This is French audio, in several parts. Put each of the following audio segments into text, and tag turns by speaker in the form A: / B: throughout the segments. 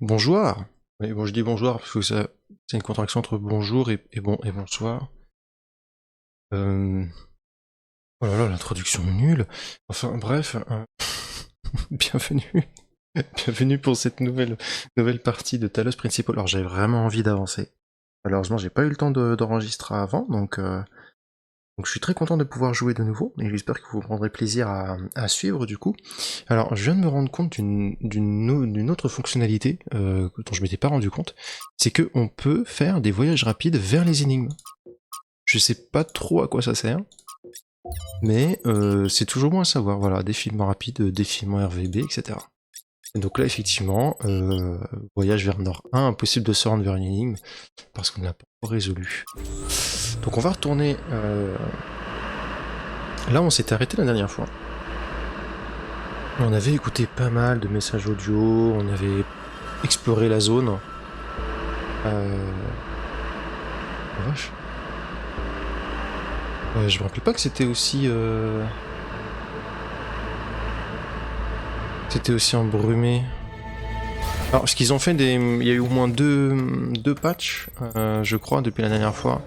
A: Bonjour. Oui, bon, je dis bonjour parce que c'est une contraction entre bonjour et bonsoir. Euh... Oh là là, l'introduction nulle. Enfin bref, bienvenue. Bienvenue pour cette nouvelle partie de Talos Principal. Alors j'avais vraiment envie d'avancer. Malheureusement, j'ai pas eu le temps d'enregistrer avant, donc je suis très content de pouvoir jouer de nouveau, et j'espère que vous prendrez plaisir à suivre du coup. Alors je viens de me rendre compte d'une autre fonctionnalité dont je m'étais pas rendu compte, c'est que on peut faire des voyages rapides vers les énigmes. Je sais pas trop à quoi ça sert, mais c'est toujours bon à savoir, voilà, défilement rapide, défilement RVB, etc. Et donc là effectivement, voyage vers Nord 1, impossible de se rendre vers une énigme, parce qu'on ne l'a pas encore résolu. Donc on va retourner... Là, on s'était arrêté la dernière fois. On avait écouté pas mal de messages audio, on avait exploré la zone. Oh vache. Je me rappelais pas que c'était aussi... C'était aussi embrumé. Alors, ce qu'ils ont fait, il y a eu au moins deux patchs, je crois, depuis la dernière fois.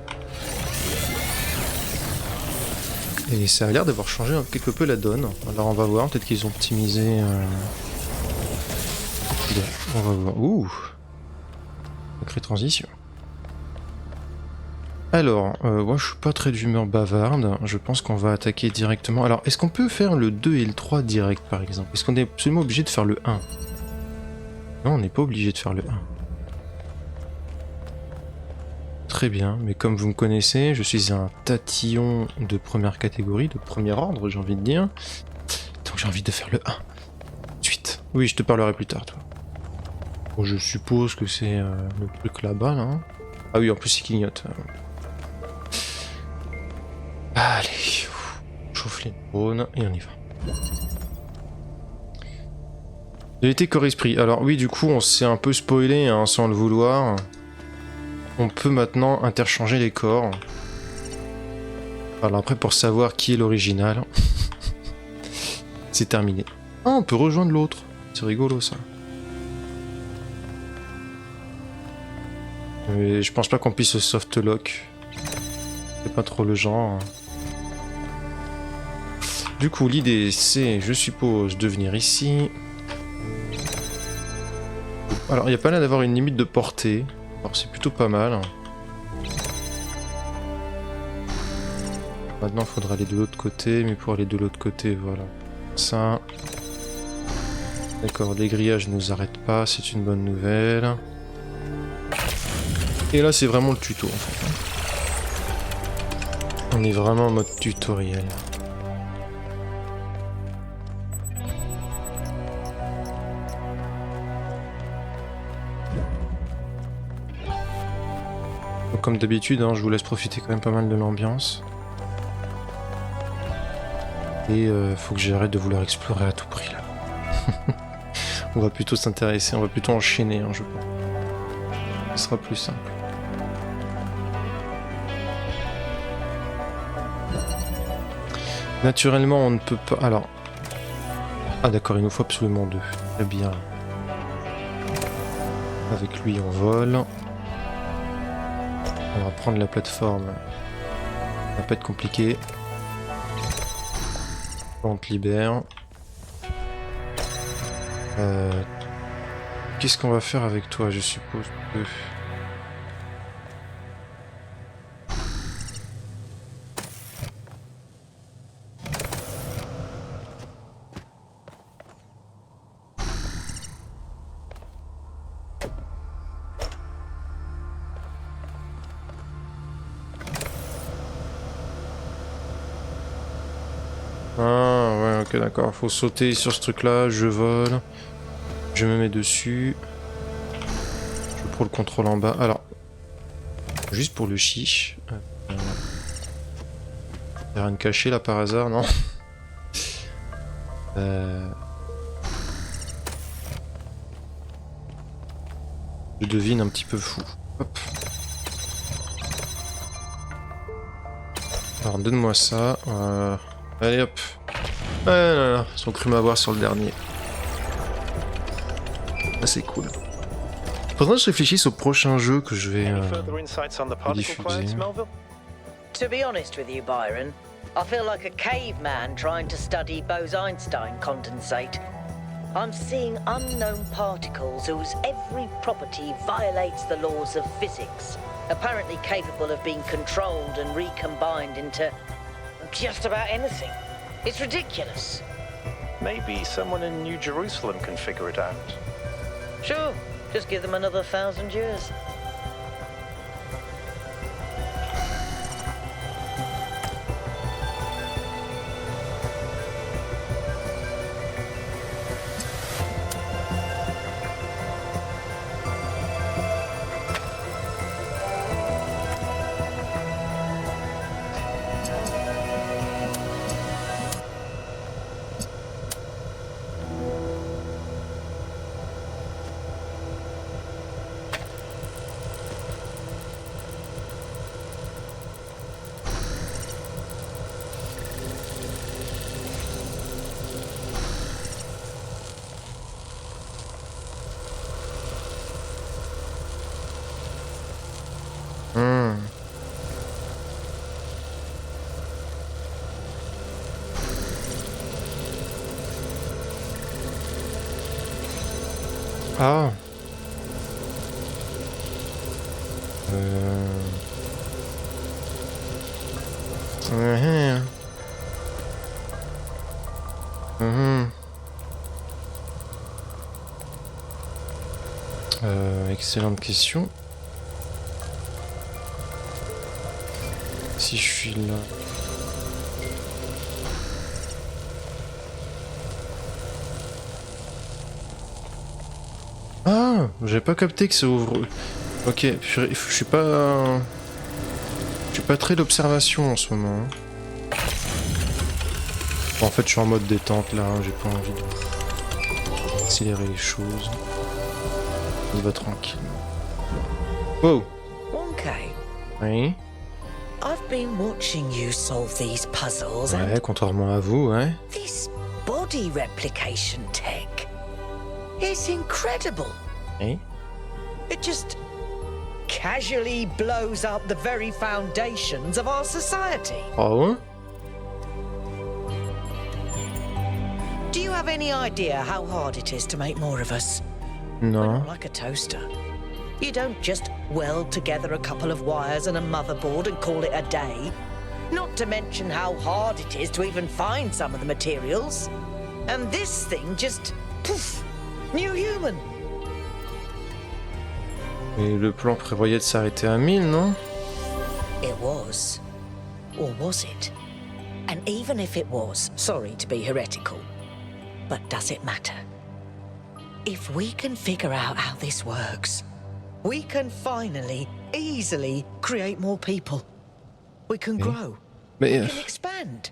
A: Et ça a l'air d'avoir changé quelque peu la donne. Alors on va voir, peut-être qu'ils ont optimisé... On va voir. Ouh, sacrée transition. Alors, moi je suis pas très d'humeur bavarde, je pense qu'on va attaquer directement. Alors, est-ce qu'on peut faire le 2 et le 3 direct par exemple? Est-ce qu'on est absolument obligé de faire le 1? Non, on n'est pas obligé de faire le 1. Très bien, mais comme vous me connaissez, je suis un tatillon de première catégorie, de premier ordre, j'ai envie de dire. Donc j'ai envie de faire le 1. Suite. Oui, je te parlerai plus tard, toi. Bon, je suppose que c'est le truc là-bas, là. Ah oui, en plus il clignote. Allez, chauffe les neurones et on y va. Vérité corps esprit. Alors oui, du coup, on s'est un peu spoilé hein, sans le vouloir. On peut maintenant interchanger les corps. Alors après, pour savoir qui est l'original, c'est terminé. Ah, on peut rejoindre l'autre. C'est rigolo ça. Mais je pense pas qu'on puisse soft lock. C'est pas trop le genre. Du coup, l'idée c'est, je suppose, de venir ici. Alors, il n'y a pas l'air d'avoir une limite de portée. Alors, c'est plutôt pas mal. Maintenant, il faudra aller de l'autre côté, mais pour aller de l'autre côté, voilà. Ça. D'accord, les grillages ne nous arrêtent pas, c'est une bonne nouvelle. Et là, c'est vraiment le tuto, en fait. On est vraiment en mode tutoriel. Donc, comme d'habitude, hein, je vous laisse profiter quand même pas mal de l'ambiance. Et faut que j'arrête de vouloir explorer à tout prix, là. On va plutôt s'intéresser, on va plutôt enchaîner, hein, je pense. Ce sera plus simple. Naturellement, on ne peut pas... Alors... Ah d'accord, il nous faut absolument deux. Très bien. Avec lui, on vole. On va prendre la plateforme. Ça va pas être compliqué. On te libère. Qu'est-ce qu'on va faire avec toi, je suppose que... Ah ouais, ok, d'accord. Faut sauter sur ce truc-là, je vole. Je me mets dessus. Je prends le contrôle en bas. Alors, juste pour le chiche. Y'a rien de caché là par hasard, non? Je devine un petit peu fou. Hop. Alors donne-moi ça. Allez hop. Ah là là, ils ont cru m'avoir sur le dernier. Ah c'est cool. Faudrait que je réfléchisse au prochain jeu que je vais
B: Any further insights on the particle
A: diffuser.
B: clouds, Melville?
C: To be honest with you, Byron, I feel like a caveman trying to study Bose-Einstein condensate. I'm seeing unknown particles whose every property violates the laws of physics, apparently capable of being controlled and recombined into just about anything. It's ridiculous.
B: Maybe someone in New Jerusalem can figure it out.
C: Sure, just give them another 1,000 years.
A: Ah. Excellente question. Si je suis là. Ah, j'ai pas capté que ça ouvre. Ok, je suis pas très d'observation en ce moment. Bon, en fait, je suis en mode détente là, hein, j'ai pas envie d'accélérer les choses. On va tranquille. Wow.
C: Okay.
A: Oui.
C: I've been watching you solve these puzzles
A: Ouais, contrairement à vous, ouais.
C: this body replication tech. It's incredible.
A: Oui.
C: It just casually blows up the very foundations of our society.
A: Ah ouais?
C: Do you have any idea how hard it is to make more of us? We're
A: Non.
C: not like a toaster. You don't just weld together a couple of wires and a motherboard and call it a day. Not to mention how hard it is to even find some of the materials. And this thing just, poof, new human.
A: Et le plan prévoyait de s'arrêter à 1000, non?
C: It was. Or was it? And even if it was, sorry to be heretical, but does it matter? If we can figure out how this works, we can finally, easily create more people. We can grow.
A: Mais,
C: We can expand.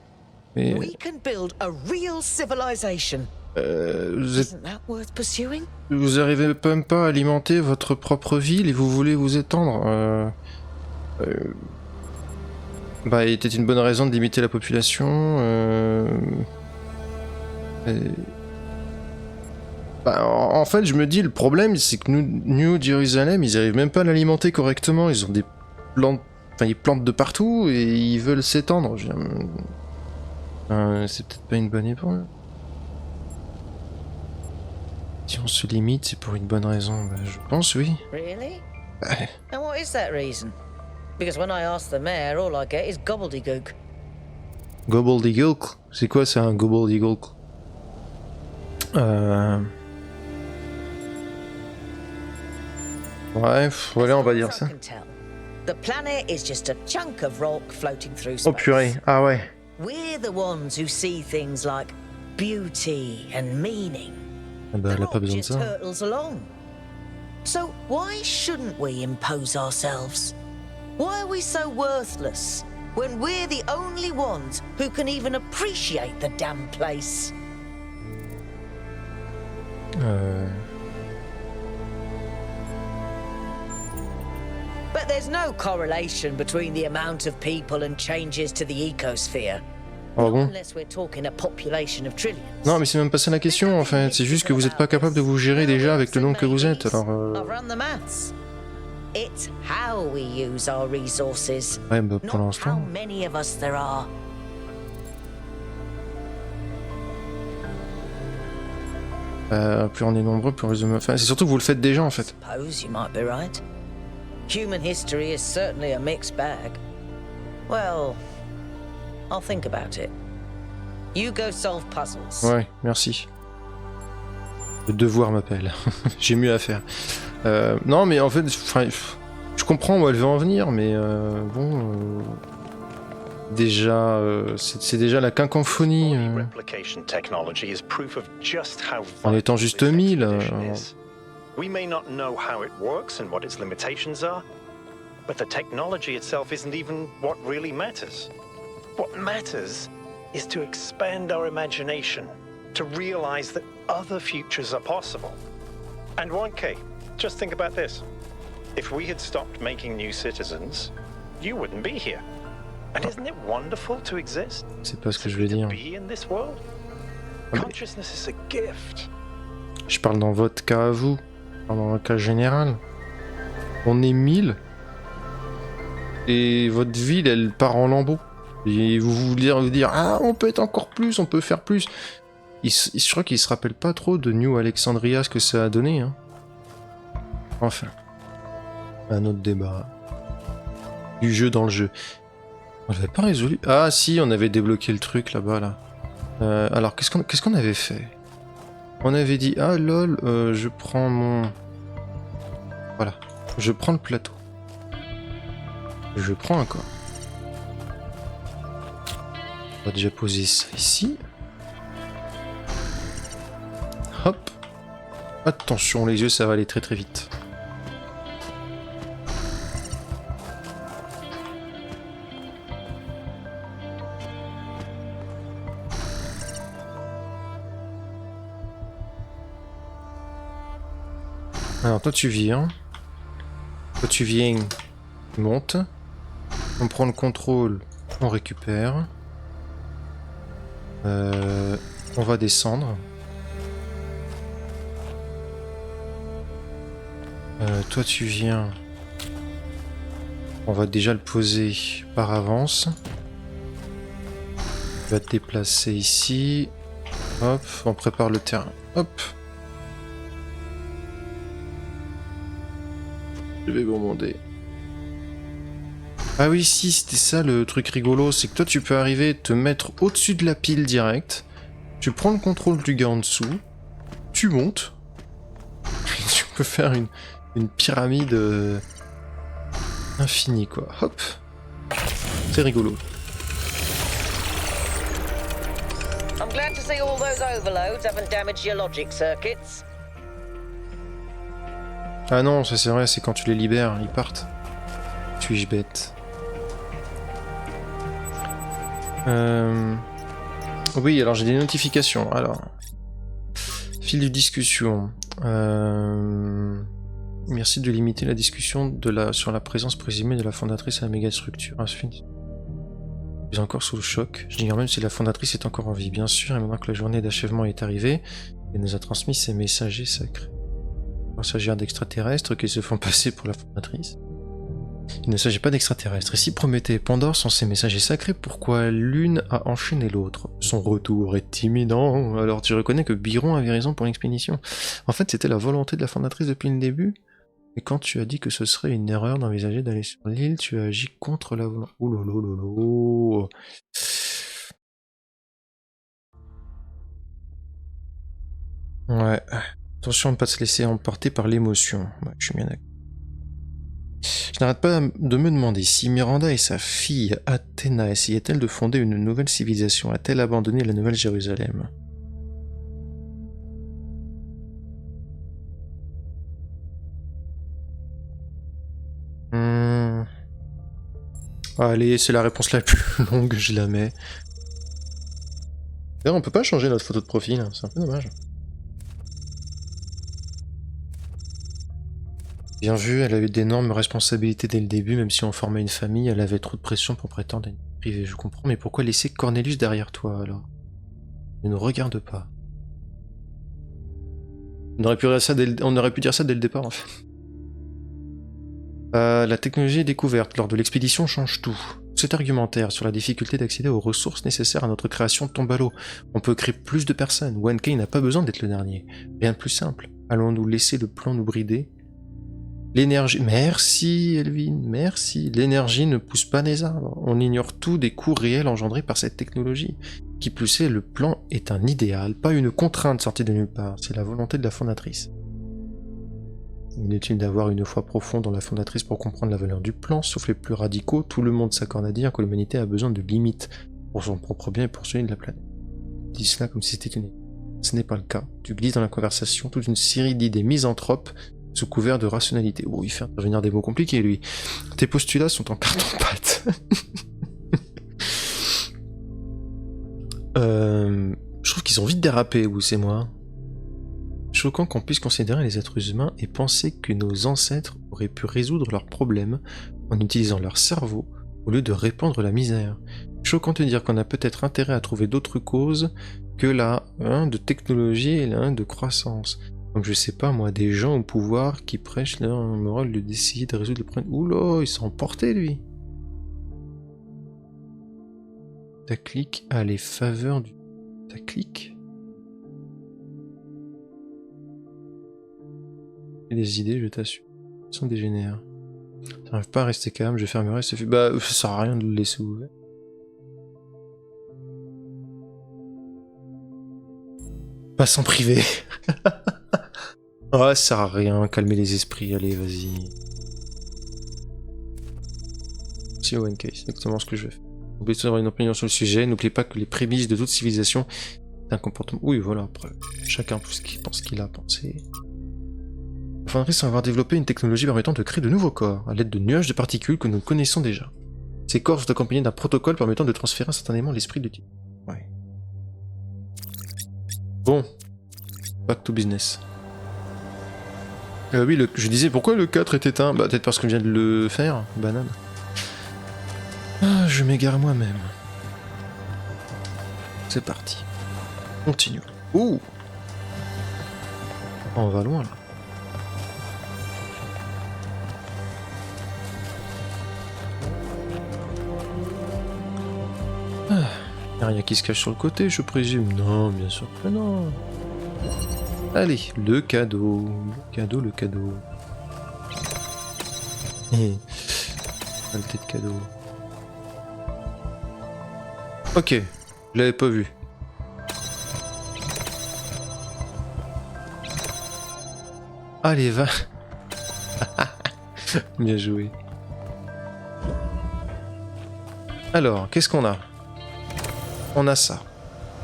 A: mais
C: We can build a real civilization.
A: vous êtes,
C: Isn't that worth pursuing?
A: vous arrivez même pas à alimenter votre propre ville et vous voulez vous étendre. Bah, il était une bonne raison de limiter la population. Bah, en fait, je me dis, le problème, c'est que New Jerusalem, ils arrivent même pas à l'alimenter correctement. Ils ont des plantes, enfin, ils plantent de partout et ils veulent s'étendre. Je veux dire, c'est peut-être pas une bonne époque. Si on se limite, c'est pour une bonne raison. Bah, je pense, oui.
C: Really? And what is that reason? Because when I ask the mayor, all I get is gobbledygook.
A: Gobbledygook? C'est quoi ça, un gobbledygook? Ouais, voilà, on va dire ça.
C: The planet is just a chunk of rock floating through space.
A: Oh purée, ah ouais.
C: We're the ones who see things like beauty and meaning.
A: Ah bah, elle a
C: The
A: pas
C: rock
A: besoin de
C: just
A: ça.
C: hurtles along. So why shouldn't we impose ourselves? Why are we so worthless when we're the only ones who can even appreciate the damn place? But there's no correlation between the amount of people and changes to the ecosphere.
A: Ah bon?
C: Unless we're talking a population of trillions.
A: Non, mais c'est même pas ça la question en fait. C'est juste que vous êtes pas capable de vous gérer déjà avec le nombre que vous êtes. Alors.
C: I've run the maths. It's how we use our resources.
A: Ouais, bah pour
C: Not how
A: l'instant.
C: many of us there are.
A: Plus on est nombreux, plus on risque de. Enfin, c'est surtout que vous le faites déjà en fait.
C: Suppose you might be right. Human history is certainly a mixed bag. Well, I'll think about it. You go solve puzzles.
A: Ouais, merci. Le devoir m'appelle. J'ai mieux à faire. Non, mais en fait, je comprends où elle veut en venir, mais bon. Déjà, c'est déjà la quinquamphonie.
B: Body replication technology is proof of just how
A: En étant
B: vital
A: juste
B: this
A: 1000.
B: expedition is. We may not know how it works and what its limitations are, but the technology itself isn't even what really matters. What matters is to expand our imagination, to realize that other futures are possible. And 1K, just think about this. If we had stopped making new citizens, you wouldn't be here. And isn't it wonderful to exist?
A: C'est pas ce que je veux dire.
B: To be in this world? Consciousness is a gift.
A: Je parle dans votre cas à vous, pas dans le cas général. On est 1000 et votre ville elle part en lambeaux. Et vous vous dire ah on peut être encore plus, on peut faire plus. Je crois qu'il se rappelle pas trop de New Alexandria ce que ça a donné. Hein. Enfin, un autre débat. Du jeu dans le jeu. On l'avait pas résolu. Ah si, on avait débloqué le truc là-bas là. Alors qu'est-ce qu'on avait fait? On avait dit ah lol, je prends mon. Voilà, je prends le plateau. Je prends un corps. On va déjà poser ça ici. Hop. Attention les yeux, ça va aller très très vite. Alors toi tu viens. Toi tu viens. Tu montes. On prend le contrôle. On récupère. On va descendre. Toi tu viens. On va déjà le poser par avance. Tu vas te déplacer ici. Hop, on prépare le terrain. Hop. Je vais vous demander. Ah oui, si, c'était ça le truc rigolo, c'est que toi tu peux arriver, te mettre au-dessus de la pile direct, tu prends le contrôle du gars en dessous, tu montes, et tu peux faire une pyramide infinie quoi. Hop. C'est rigolo.
C: I'm glad to see all those overloads haven't damaged your logic circuits.
A: Ah non, ça c'est vrai, c'est quand tu les libères, ils partent. Suis-je bête? Oui, alors j'ai des notifications. Alors, fil de discussion. Merci de limiter la discussion sur la présence présumée de la fondatrice à la mégastructure. Je suis encore sous le choc. J'ignore même si la fondatrice est encore en vie. Bien sûr, et maintenant que la journée d'achèvement est arrivée, elle nous a transmis ses messagers sacrés. Il s'agit d'extraterrestres qui se font passer pour la fondatrice. Il ne s'agit pas d'extraterrestres. Et si Prométhée et Pandore sont ces messagers sacrés, pourquoi l'une a enchaîné l'autre? Son retour est imminent. Alors tu reconnais que Byron avait raison pour l'expédition. En fait, c'était la volonté de la fondatrice depuis le début. Et quand tu as dit que ce serait une erreur d'envisager d'aller sur l'île, tu as agi contre la volonté. Oh là là là là. Ouais. Attention à ne pas se laisser emporter par l'émotion. Ouais, je suis bien d'accord. Je n'arrête pas de me demander si Miranda et sa fille Athéna essayaient-elles de fonder une nouvelle civilisation. A-t-elle abandonné la Nouvelle Jérusalem? Allez, c'est la réponse la plus longue, je la mets. D'ailleurs, on peut pas changer notre photo de profil, hein, c'est un peu dommage. Bien vu, elle a eu d'énormes responsabilités dès le début, même si on formait une famille, elle avait trop de pression pour prétendre. privé, je comprends, mais pourquoi laisser Cornelius derrière toi alors? Ne nous regarde pas. On aurait pu dire ça dès le départ en fait. La technologie découverte lors de l'expédition change tout. Cet argumentaire sur la difficulté d'accéder aux ressources nécessaires à notre création tombe à l'eau. On peut créer plus de personnes. 1K n'a pas besoin d'être le dernier. Rien de plus simple. Allons-nous laisser le plan nous brider? L'énergie... Merci Elvin, merci. L'énergie ne pousse pas les arbres. On ignore tout des coûts réels engendrés par cette technologie. Qui plus est, le plan est un idéal, pas une contrainte sortie de nulle part. C'est la volonté de la fondatrice. Inutile d'avoir une foi profonde dans la fondatrice pour comprendre la valeur du plan, sauf les plus radicaux, tout le monde s'accorde à dire que l'humanité a besoin de limites pour son propre bien et pour celui de la planète. Dis cela comme si c'était une... Ce n'est pas le cas. Tu glisses dans la conversation toute une série d'idées misanthropes sous couvert de rationalité. Oh, il fait intervenir des mots compliqués, lui. Tes postulats sont en carton-pâte. Je trouve qu'ils ont vite dérapé, vous, c'est moi. Choquant qu'on puisse considérer les êtres humains et penser que nos ancêtres auraient pu résoudre leurs problèmes en utilisant leur cerveau au lieu de répandre la misère. Choquant de dire qu'on a peut-être intérêt à trouver d'autres causes que la de technologie et la de croissance. Comme je sais pas moi, des gens au pouvoir qui prêchent leur morale d'essayer de résoudre les problèmes. Oula, il s'est emporté lui. Ta clique a les faveurs du... Ta clique des idées, je t'assure. Ils sont dégénères. T'arrives pas à rester calme, je fermerai ce... Bah, ça sert à rien de le laisser ouvert. Passe en privé. Ouais, ça sert à rien, calmer les esprits, allez, vas-y. Si, ONK, c'est exactement ce que je vais faire. N'oubliez pas d'avoir une opinion sur le sujet, n'oubliez pas que les prémices de toute civilisation, c'est un comportement... Oui, voilà, après, chacun pense qu'il a pensé. La fondatrice semble avoir développé une technologie permettant de créer de nouveaux corps, à l'aide de nuages de particules que nous connaissons déjà. Ces corps sont accompagnés d'un protocole permettant de transférer instantanément l'esprit de type. Ouais. Bon. Back to business. Oui, je disais, pourquoi le 4 est éteint? Bah, peut-être parce que je viens de le faire, banane. Ah, je m'égare moi-même. C'est parti. Continue. Ouh! On va loin, là. Y'a rien qui se cache sur le côté, je présume. Non, bien sûr que non. Allez, le cadeau. Le cadeau. Qualité de cadeau. Ok, je l'avais pas vu. Allez, va. Bien joué. Alors, qu'est-ce qu'on a? On a ça.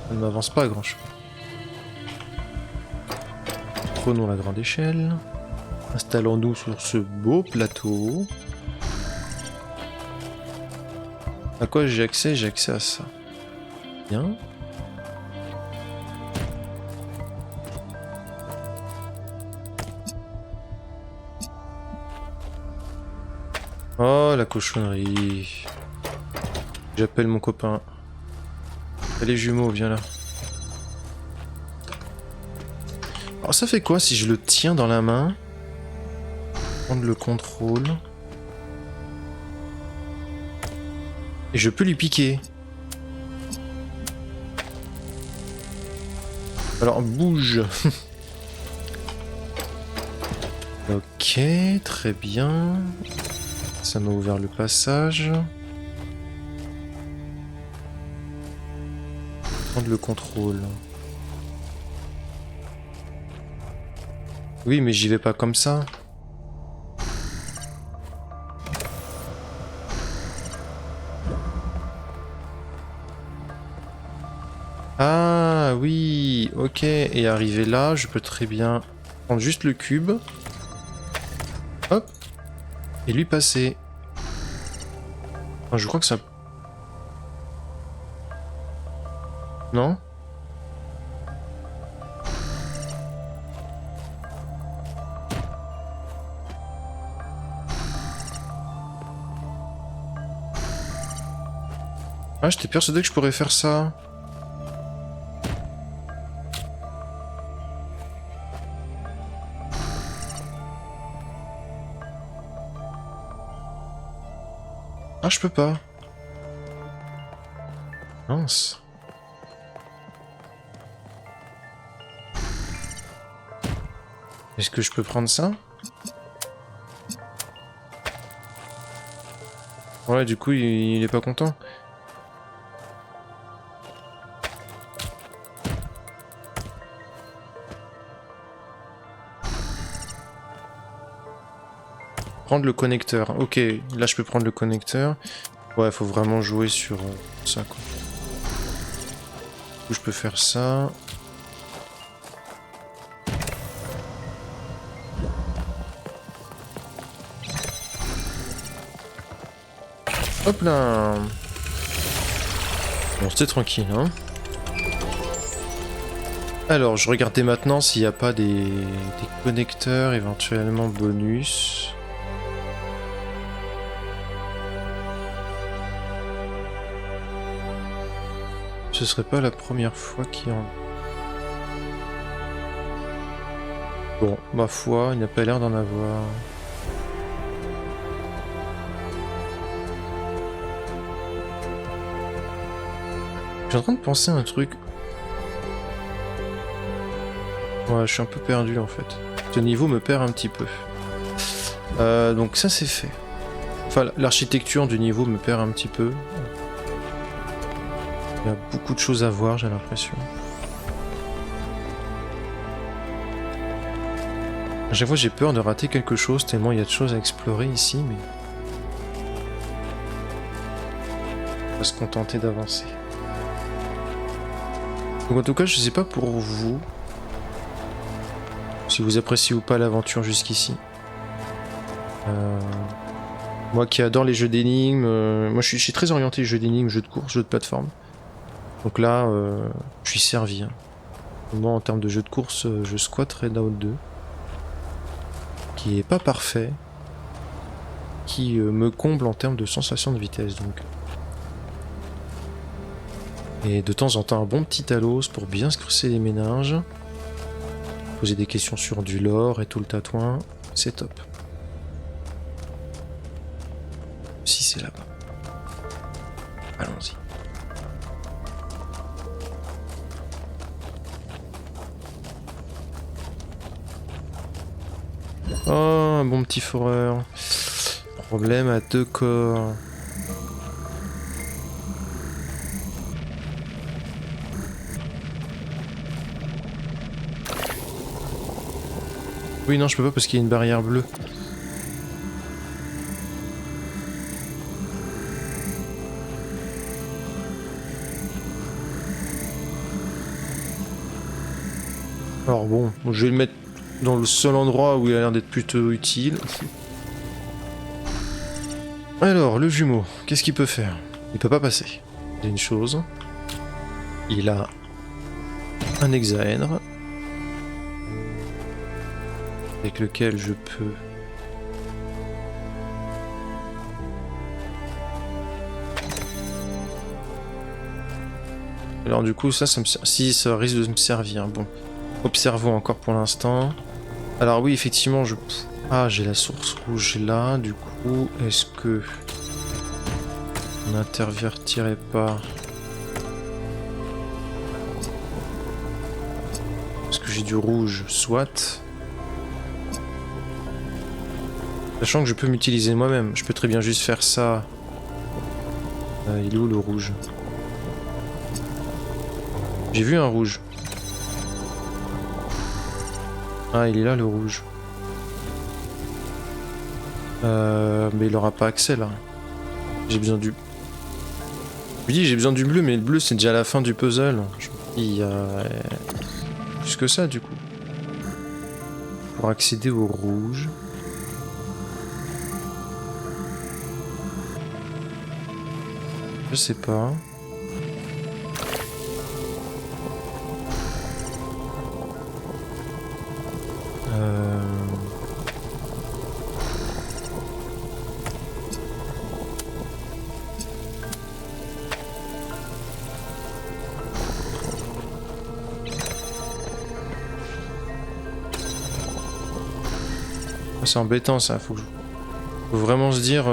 A: Ça ne m'avance pas à grand chose. Prenons la grande échelle. Installons-nous sur ce beau plateau. À quoi j'ai accès? J'ai accès à ça. Bien. Oh, la cochonnerie. J'appelle mon copain. Allez, jumeaux, viens là. Alors ça fait quoi si je le tiens dans la main? Prendre le contrôle. Et je peux lui piquer. Alors bouge. Ok, très bien. Ça m'a ouvert le passage. Prendre le contrôle. Oui, mais j'y vais pas comme ça. Ah oui, ok. Et arrivé là, je peux très bien prendre juste le cube. Hop. Et lui passer. Enfin, je crois que ça... Non? Ah, j'étais persuadé que je pourrais faire ça. Ah, je peux pas. Mince. Est-ce que je peux prendre ça? Ouais, du coup, il est pas content. Prendre le connecteur. Ok, là je peux prendre le connecteur. Ouais, faut vraiment jouer sur ça, quoi. Du coup, je peux faire ça. Hop là. Bon, c'était tranquille, hein. Alors, je regardais maintenant s'il n'y a pas des connecteurs éventuellement bonus. Ce serait pas la première fois qu'il y en... Bon, ma foi, il n'a pas l'air d'en avoir. Je suis en train de penser à un truc. Ouais, je suis un peu perdu en fait. Ce niveau me perd un petit peu. Donc ça c'est fait. Enfin, l'architecture du niveau me perd un petit peu. Il y a beaucoup de choses à voir, j'ai l'impression. À chaque fois j'ai peur de rater quelque chose, tellement il y a de choses à explorer ici, mais... on va se contenter d'avancer. Donc en tout cas, je sais pas pour vous, si vous appréciez ou pas l'aventure jusqu'ici. Moi qui adore les jeux d'énigmes, moi je suis très orienté jeux d'énigmes, jeux de course, jeux de plateforme. Donc là, je suis servi. Hein. Moi en termes de jeux de course, je squatte Redout 2. Qui est pas parfait. Qui me comble en termes de sensation de vitesse donc. Et de temps en temps un bon petit Talos pour bien se creuser les méninges. Poser des questions sur du lore et tout le tatouin, c'est top. Si c'est là-bas. Allons-y. Oh, un bon petit foreur. Problème à 2 corps. Oui, non, je peux pas parce qu'il y a une barrière bleue. Alors bon, je vais le mettre dans le seul endroit où il a l'air d'être plutôt utile. Alors, le jumeau, qu'est-ce qu'il peut faire? Il peut pas passer. Il y a une chose. Il a un hexaèdre. Avec lequel je peux... Alors du coup, ça me sert... Si, ça risque de me servir. Bon, observons encore pour l'instant. Alors oui, effectivement, je... Ah, j'ai la source rouge là, du coup, est-ce que... on n'intervertirait pas... Est-ce que j'ai du rouge? Soit... Sachant que je peux m'utiliser moi-même, je peux très bien juste faire ça. Il est où le rouge? J'ai vu un rouge. Ah, il est là le rouge. Mais il aura pas accès là. J'ai besoin du... Je dis j'ai besoin du bleu, mais le bleu c'est déjà la fin du puzzle. Il y a... plus que ça du coup. Pour accéder au rouge... Je sais pas. C'est embêtant ça, faut vraiment se dire...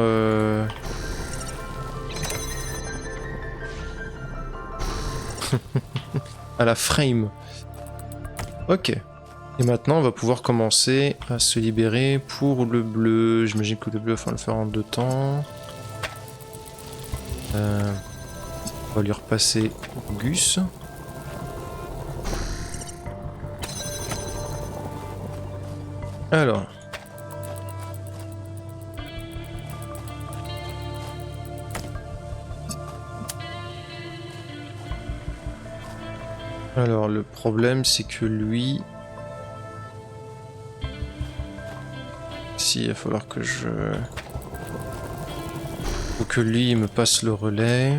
A: à la frame. Ok. Et maintenant on va pouvoir commencer à se libérer pour le bleu. J'imagine que le bleu, il va le faire en 2 temps. On va lui repasser Gus. Alors. Alors le problème c'est que lui... Si, il va falloir que je... Faut que lui il me passe le relais.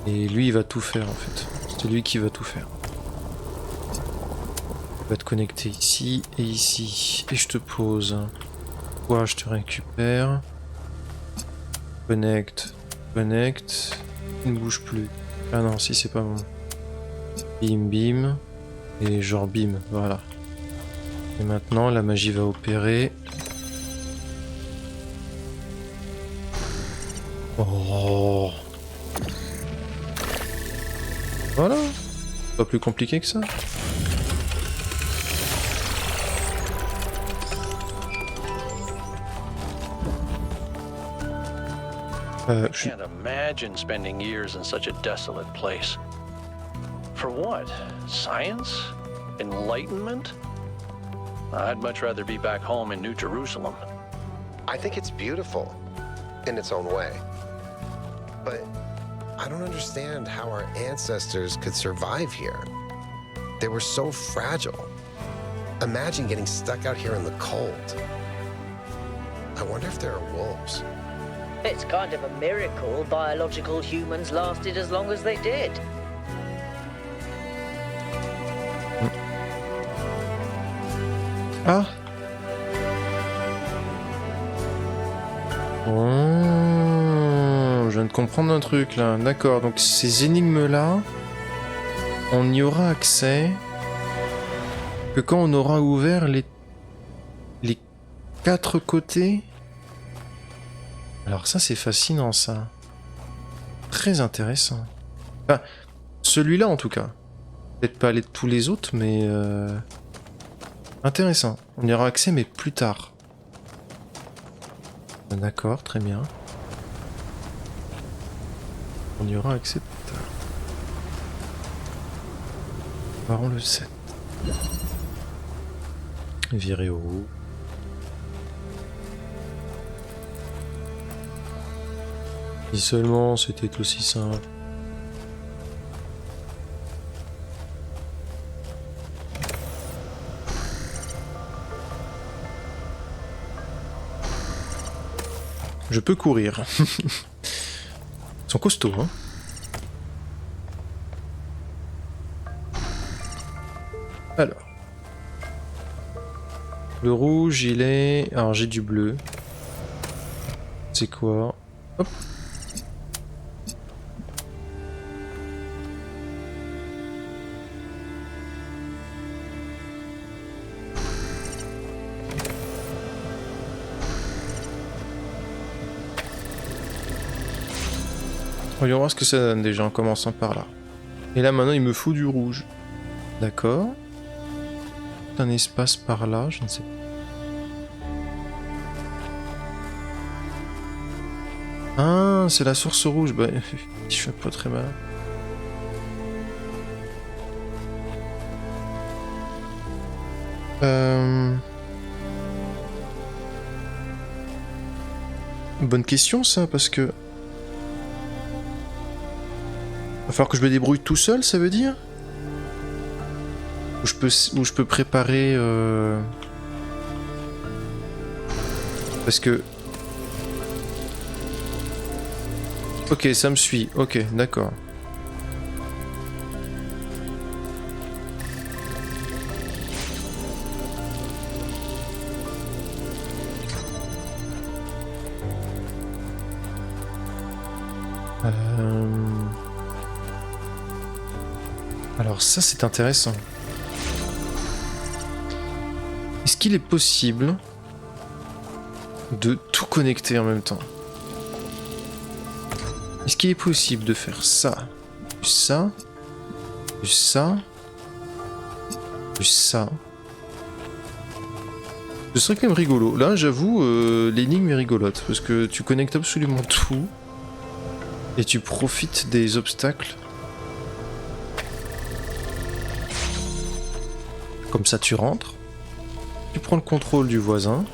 A: Et lui il va tout faire en fait. C'est lui qui va tout faire. Il va te connecter ici et ici. Et je te pose. Toi je te récupère. Connecte. Connecte. Il ne bouge plus. Ah non, si c'est pas bon. Bim bim. Et genre bim, voilà. Et maintenant la magie va opérer. Oh. Voilà. Pas plus compliqué que ça.
D: I can't imagine spending years in such a desolate place. For what? Science? Enlightenment? I'd much rather be back home in New Jerusalem.
E: I think it's beautiful in its own way. But I don't understand how our ancestors could survive here. They were so fragile. Imagine getting stuck out here in the cold. I wonder if there are wolves.
C: It's kind of a miracle biological humans lasted as long as they did.
A: Ah. Oh, je viens de comprendre un truc là. D'accord, donc ces énigmes-là, on n'y aura accès que quand on aura ouvert les 4 côtés. Alors ça c'est fascinant ça. Très intéressant. Enfin, celui-là en tout cas. Peut-être pas aller de tous les autres, mais... intéressant. On y aura accès mais plus tard. D'accord, très bien. On y aura accès plus tard. Baron le 7. Virer au haut. Si seulement c'était aussi simple. Je peux courir. Ils sont costauds, hein. Alors. Le rouge, il est... Alors, j'ai du bleu. C'est quoi? Hop. Voyons voir ce que ça donne déjà en commençant par là. Et là maintenant il me faut du rouge. D'accord. Un espace par là, je ne sais pas. Ah, c'est la source rouge. Bah, je fais pas très mal. Bonne question ça, parce que... Va falloir que je me débrouille tout seul, ça veut dire? Ou je peux préparer... Parce que... Ok, ça me suit. Ok, d'accord. Alors ça c'est intéressant. Est-ce qu'il est possible de tout connecter en même temps? Est-ce qu'il est possible de faire ça, plus ça, plus ça, plus ça? Ce serait quand même rigolo. Là, j'avoue, l'énigme est rigolote, parce que tu connectes absolument tout, et tu profites des obstacles. Comme ça, tu rentres, tu prends le contrôle du voisin,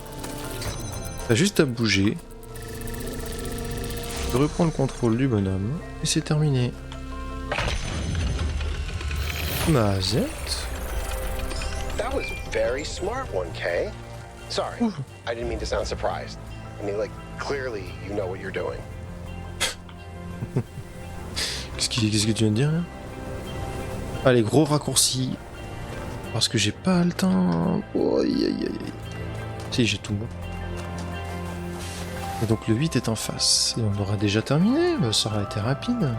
A: t'as juste à bouger, tu reprends le contrôle du bonhomme, et c'est terminé. Mazette.
E: That was very smart, 1K. Sorry, I didn't mean to sound surprised. I mean, like, clearly you know what you're doing.
A: Qu'est-ce que tu viens de dire là? Allez, gros raccourci. Parce que j'ai pas le temps. Oh, aïe, aïe, aïe. Si, j'ai tout bon. Et donc le 8 est en face. Et on aura déjà terminé. Ça aurait été rapide.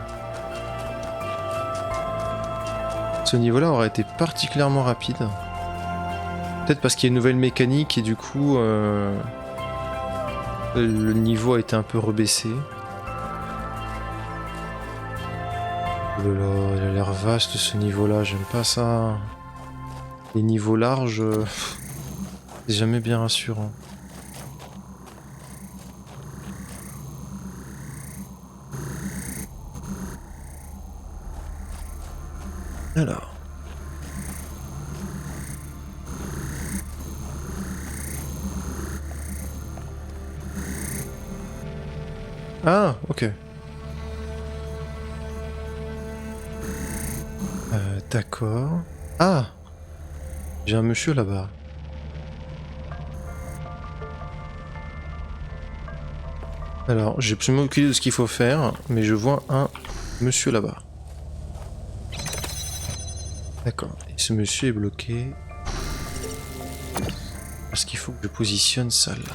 A: Ce niveau-là aurait été particulièrement rapide. Peut-être parce qu'il y a une nouvelle mécanique et du coup le niveau a été un peu rebaissé. Oh là là, il a l'air vaste ce niveau-là, j'aime pas ça. Les niveaux larges, c'est jamais bien rassurant. Alors. Ah, ok. D'accord. Ah! J'ai un monsieur là-bas. Alors, j'ai absolument aucune idée de ce qu'il faut faire, mais je vois un monsieur là-bas. D'accord. Et ce monsieur est bloqué. Parce qu'il faut que je positionne ça là.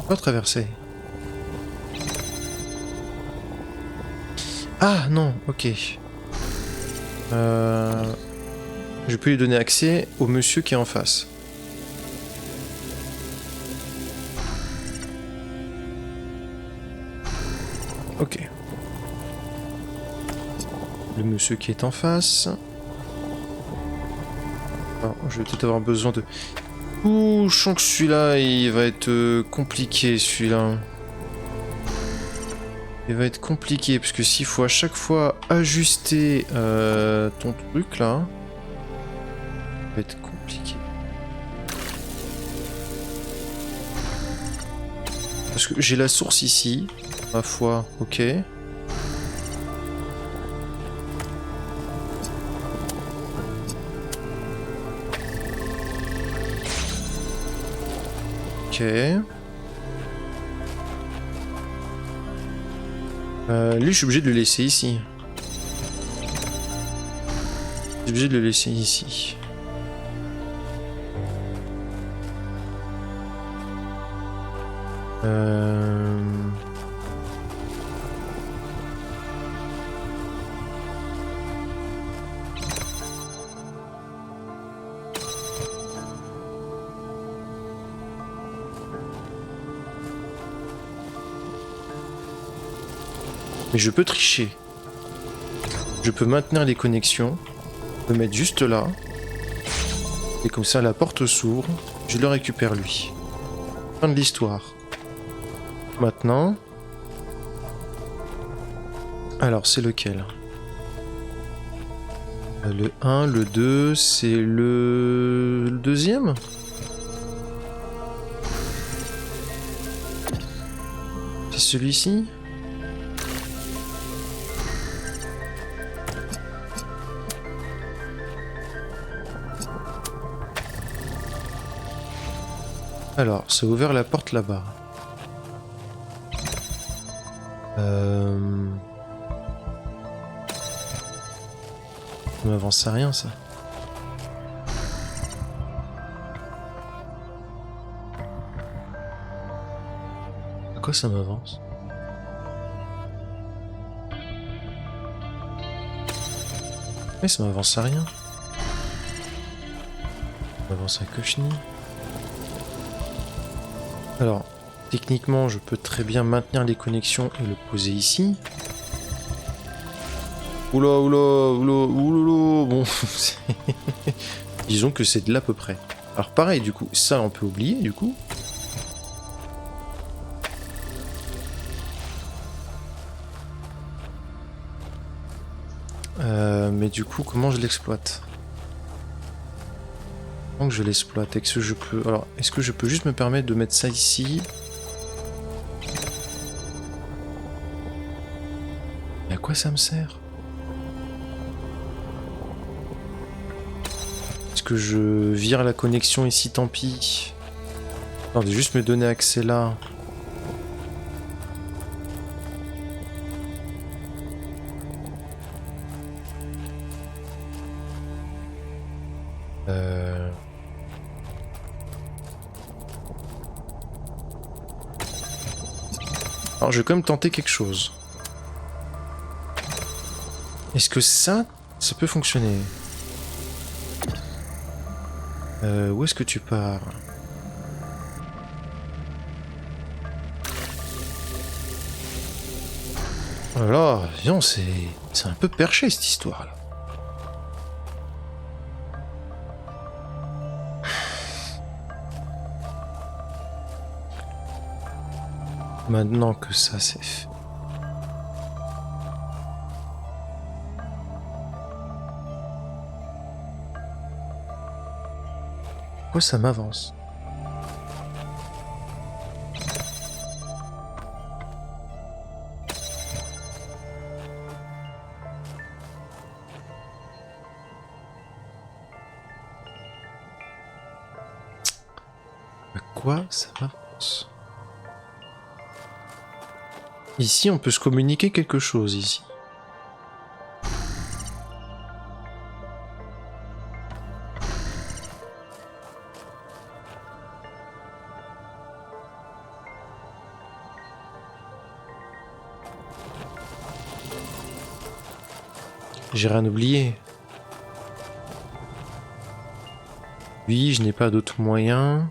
A: Pas traverser. Ah non, ok. Je peux lui donner accès au monsieur qui est en face. Ok. Le monsieur qui est en face. Alors, je vais peut-être avoir besoin de... Ouh, je sens que celui-là, il va être compliqué, celui-là. Il va être compliqué, parce que s'il faut à chaque fois ajuster ton truc, là, ça va être compliqué. Parce que j'ai la source ici, ma foi, ok. Ok. Lui, je suis obligé de le laisser ici. Je suis obligé de le laisser ici. Mais je peux tricher. Je peux maintenir les connexions. Le mettre juste là. Et comme ça, la porte s'ouvre. Je le récupère lui. Fin de l'histoire. Maintenant. Alors, c'est lequel? Le 1, le 2, c'est le deuxième? C'est celui-ci? Alors, ça a ouvert la porte là-bas. Ça m'avance à rien, ça. À quoi ça m'avance? Mais ça m'avance à rien. Ça m'avance à que fini. Alors, techniquement, je peux très bien maintenir les connexions et le poser ici. Oula, oula, oula, oula, bon. Disons que c'est de l'à peu près. Alors pareil, du coup, ça on peut oublier, du coup. Mais du coup, comment je l'exploite? Comment que je l'exploite? Est-ce que je peux... Alors, est-ce que je peux juste me permettre de mettre ça ici? Et à quoi ça me sert? Est-ce que je vire la connexion ici, tant pis? Non, de juste me donner accès là. Alors, je vais quand même tenter quelque chose. Est-ce que ça peut fonctionner? Où est-ce que tu pars? Voilà, non, c'est un peu perché cette histoire-là. Maintenant que ça c'est fait. Pourquoi ça m'avance? Quoi ça m'avance? Ici, on peut se communiquer quelque chose, ici. J'ai rien oublié. Oui, je n'ai pas d'autres moyens.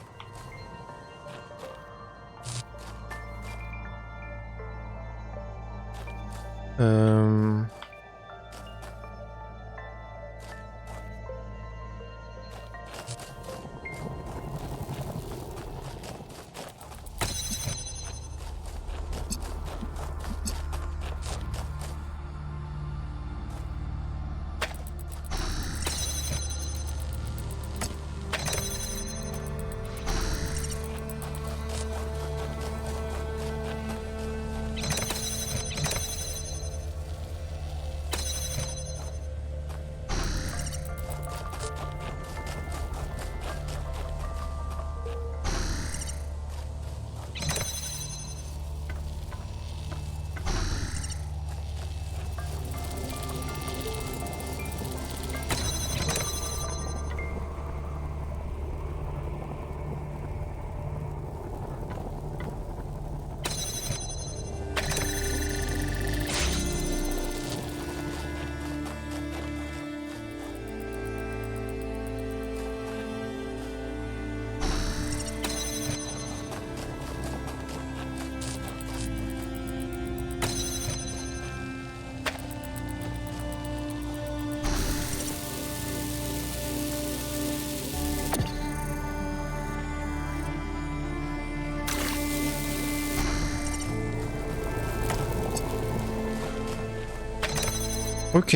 A: Ok.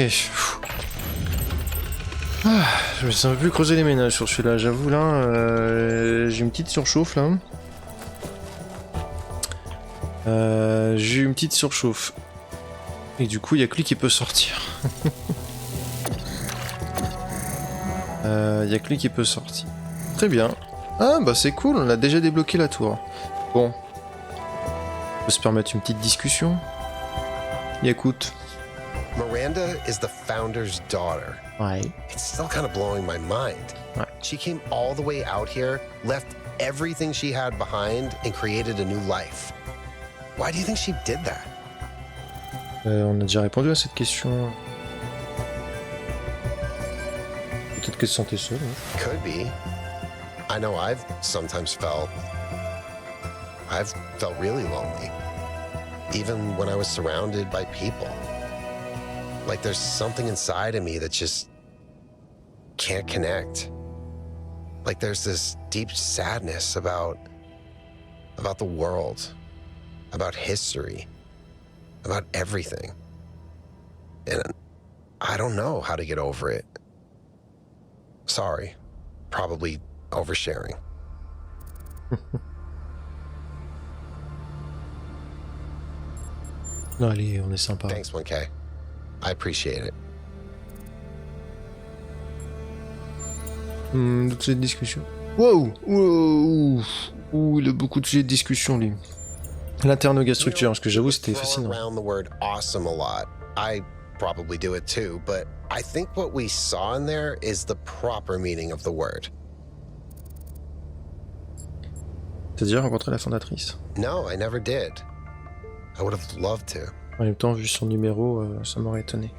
A: Ah, je me suis un peu creusé les ménages sur celui-là, j'avoue là. J'ai une petite surchauffe là. J'ai une petite surchauffe. Et du coup, il n'y a que lui qui peut sortir. Il n'y a que lui qui peut sortir. Très bien. Ah bah c'est cool, on a déjà débloqué la tour. Bon. On peut se permettre une petite discussion. Et écoute.
E: Miranda is the founder's daughter.
A: Ouais.
E: It's still kind of blowing my mind.
A: Ouais.
E: She came all the way out here, left everything she had behind, and created a new life. Why do you think she did that?
A: On a déjà répondu à cette question. Peut-être qu'elle se sentait seule. Hein.
E: Could be. I know I've felt really lonely. Even when I was surrounded by people. Like there's something inside of me that just can't connect. Like there's this deep sadness about the world, about history, about everything. And I don't know how to get over it. Sorry. Probably oversharing.
A: Non, allez, on est sympa.
E: Thanks, 1K. I appreciate it.
A: D'autres sujets de discussion. Wow, wow. Ouh, il a beaucoup de sujets de discussion, lui. L'internogastructure, parce que j'avoue, c'était fascinant.
E: Around the word awesome a lot. I probably do it too, but I think what we saw in there is the proper meaning of the word.
A: T'as déjà rencontré la fondatrice?
E: No, I never did. I would have loved to.
A: En même temps, vu son numéro, ça m'aurait étonné.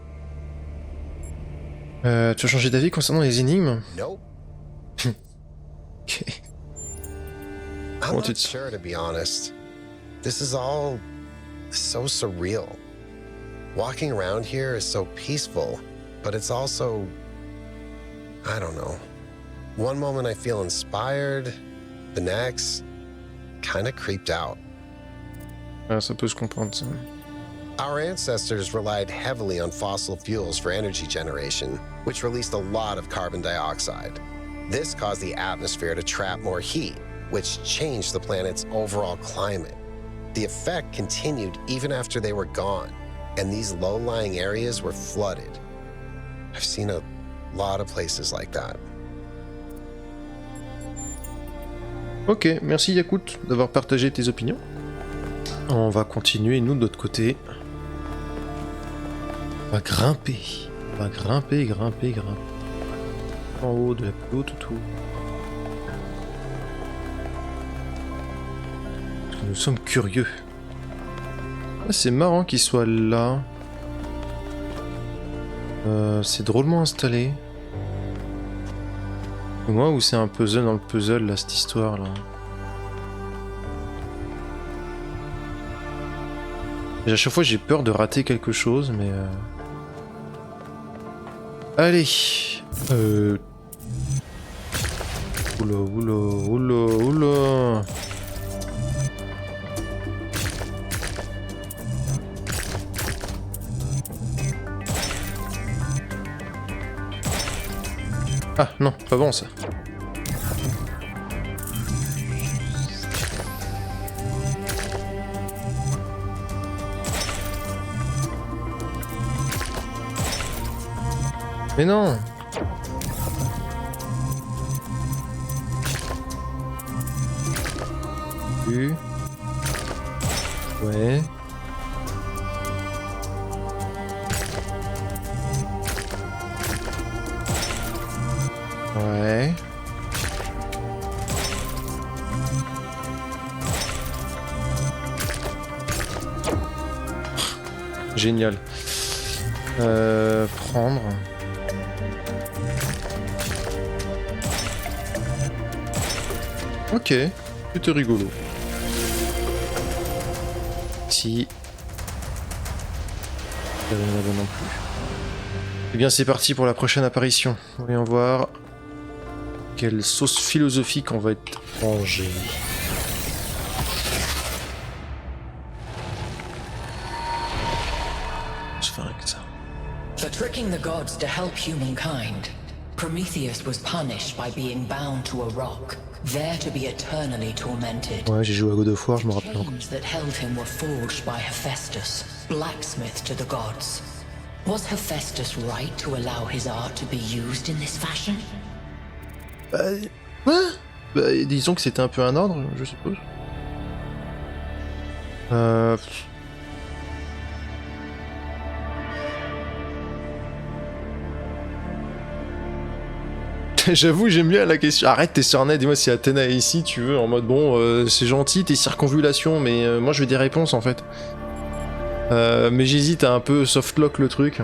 A: Tu as changé d'avis concernant les énigmes?
E: Nope.
A: Ok.
E: I'm
A: Comment tu
E: not
A: te sens?
E: sure, to be honest. This is all so surreal. Walking around here is so peaceful, but it's also, I don't know. One moment I feel inspired, the next, kind of creeped out.
A: Ah, ça peut se comprendre, ça.
E: Our ancestors relied heavily on fossil fuels for energy generation, which released a lot of carbon dioxide. This caused the atmosphere to trap more heat, which changed the planet's overall climate. The effect continued even after they were gone, and these low-lying areas were flooded. I've seen a lot of places like that.
A: Ok, merci Yakout d'avoir partagé tes opinions. On va continuer, nous, de notre côté. On va grimper. On va grimper. En haut de la plus haute tour. Parce que nous sommes curieux. Ah, c'est marrant qu'il soit là. C'est drôlement installé. Moi, où c'est un puzzle dans le puzzle, là, cette histoire, là. Et à chaque fois, j'ai peur de rater quelque chose, mais... Allez. Oula. Ah, non, pas bon, ça. Mais non. Ouais. Ouais. Génial. Prendre. Ok, c'était rigolo. Si. Rien là-bas non plus. Eh bien, c'est parti pour la prochaine apparition. Voyons voir quelle sauce philosophique on va être mangé. Je ferai que ça.
F: For tricking the gods to help humankind, Prometheus was punished by being bound to a rock, there to be eternally tormented.
A: Ouais, j'ai joué à God of War, je me rappelle encore.
F: Chains that held him were forged by Hephaestus, blacksmith to the gods. Was Hephaestus right to allow his art to be used in this fashion?
A: Ouais. Bah, disons que c'était un peu un ordre, je suppose. J'avoue, j'aime bien la question. Arrête tes sornettes, dis-moi si Athéna est ici, tu veux, en mode bon, c'est gentil tes circonvulations, mais moi je veux des réponses en fait. Mais j'hésite à un peu softlock le truc.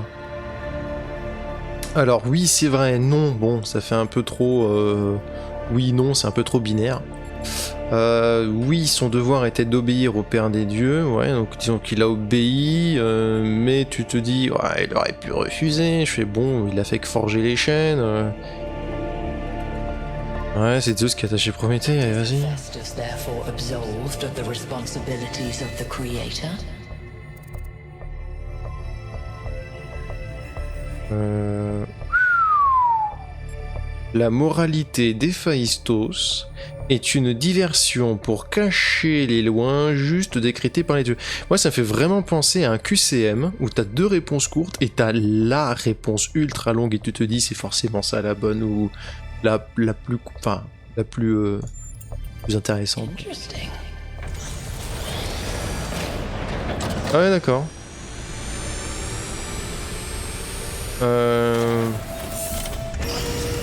A: Alors oui, c'est vrai, non, bon, ça fait un peu trop... Oui, non, c'est un peu trop binaire. Oui, son devoir était d'obéir au Père des Dieux, ouais, donc disons qu'il a obéi, mais tu te dis, ouais, il aurait pu refuser, je fais bon, il a fait que forger les chaînes. Ouais, c'est Zeus qui a attaché Prométhée, allez, vas-y.
F: Hephaestus therefore absolved of the responsibilities of the Creator?
A: La moralité d'Héphaïstos est une diversion pour cacher les lois justes décrétées par les dieux. Moi, ça me fait vraiment penser à un QCM où t'as 2 réponses courtes et t'as la réponse ultra longue et tu te dis c'est forcément ça la bonne ou la plus... Enfin, la plus intéressante.
F: Interesting.
A: Ah ouais, d'accord.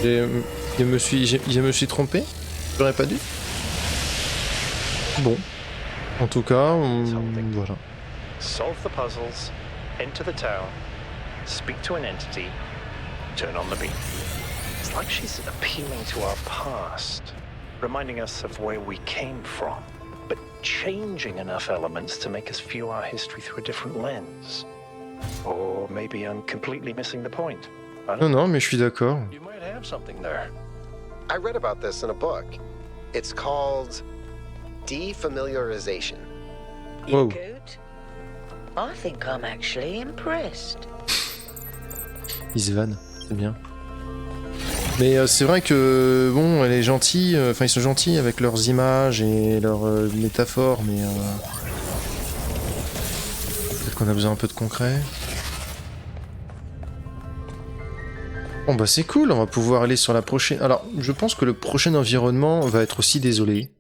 A: Je me suis trompé. J'aurais pas dû. Bon. En tout cas, voilà.
B: Solve the puzzles, enter the tower, speak to an entity, turn on the beam. It's like she's appealing to our past, reminding us of where we came from, but changing enough elements to make us view our history through a different lens. Or maybe I'm completely missing the point.
A: Non, non, mais je suis d'accord.
D: You might have something there.
E: I read about this in a book. It's called defamiliarization.
C: You
A: Whoa.
C: good? I think I'm actually impressed.
A: Ils se vannent, c'est bien. Mais c'est vrai que, bon, elle est gentille, enfin ils sont gentils avec leurs images et leurs métaphores, mais peut-être qu'on a besoin un peu de concret. Bon bah c'est cool, on va pouvoir aller sur la prochaine... Alors, je pense que le prochain environnement va être aussi désolé.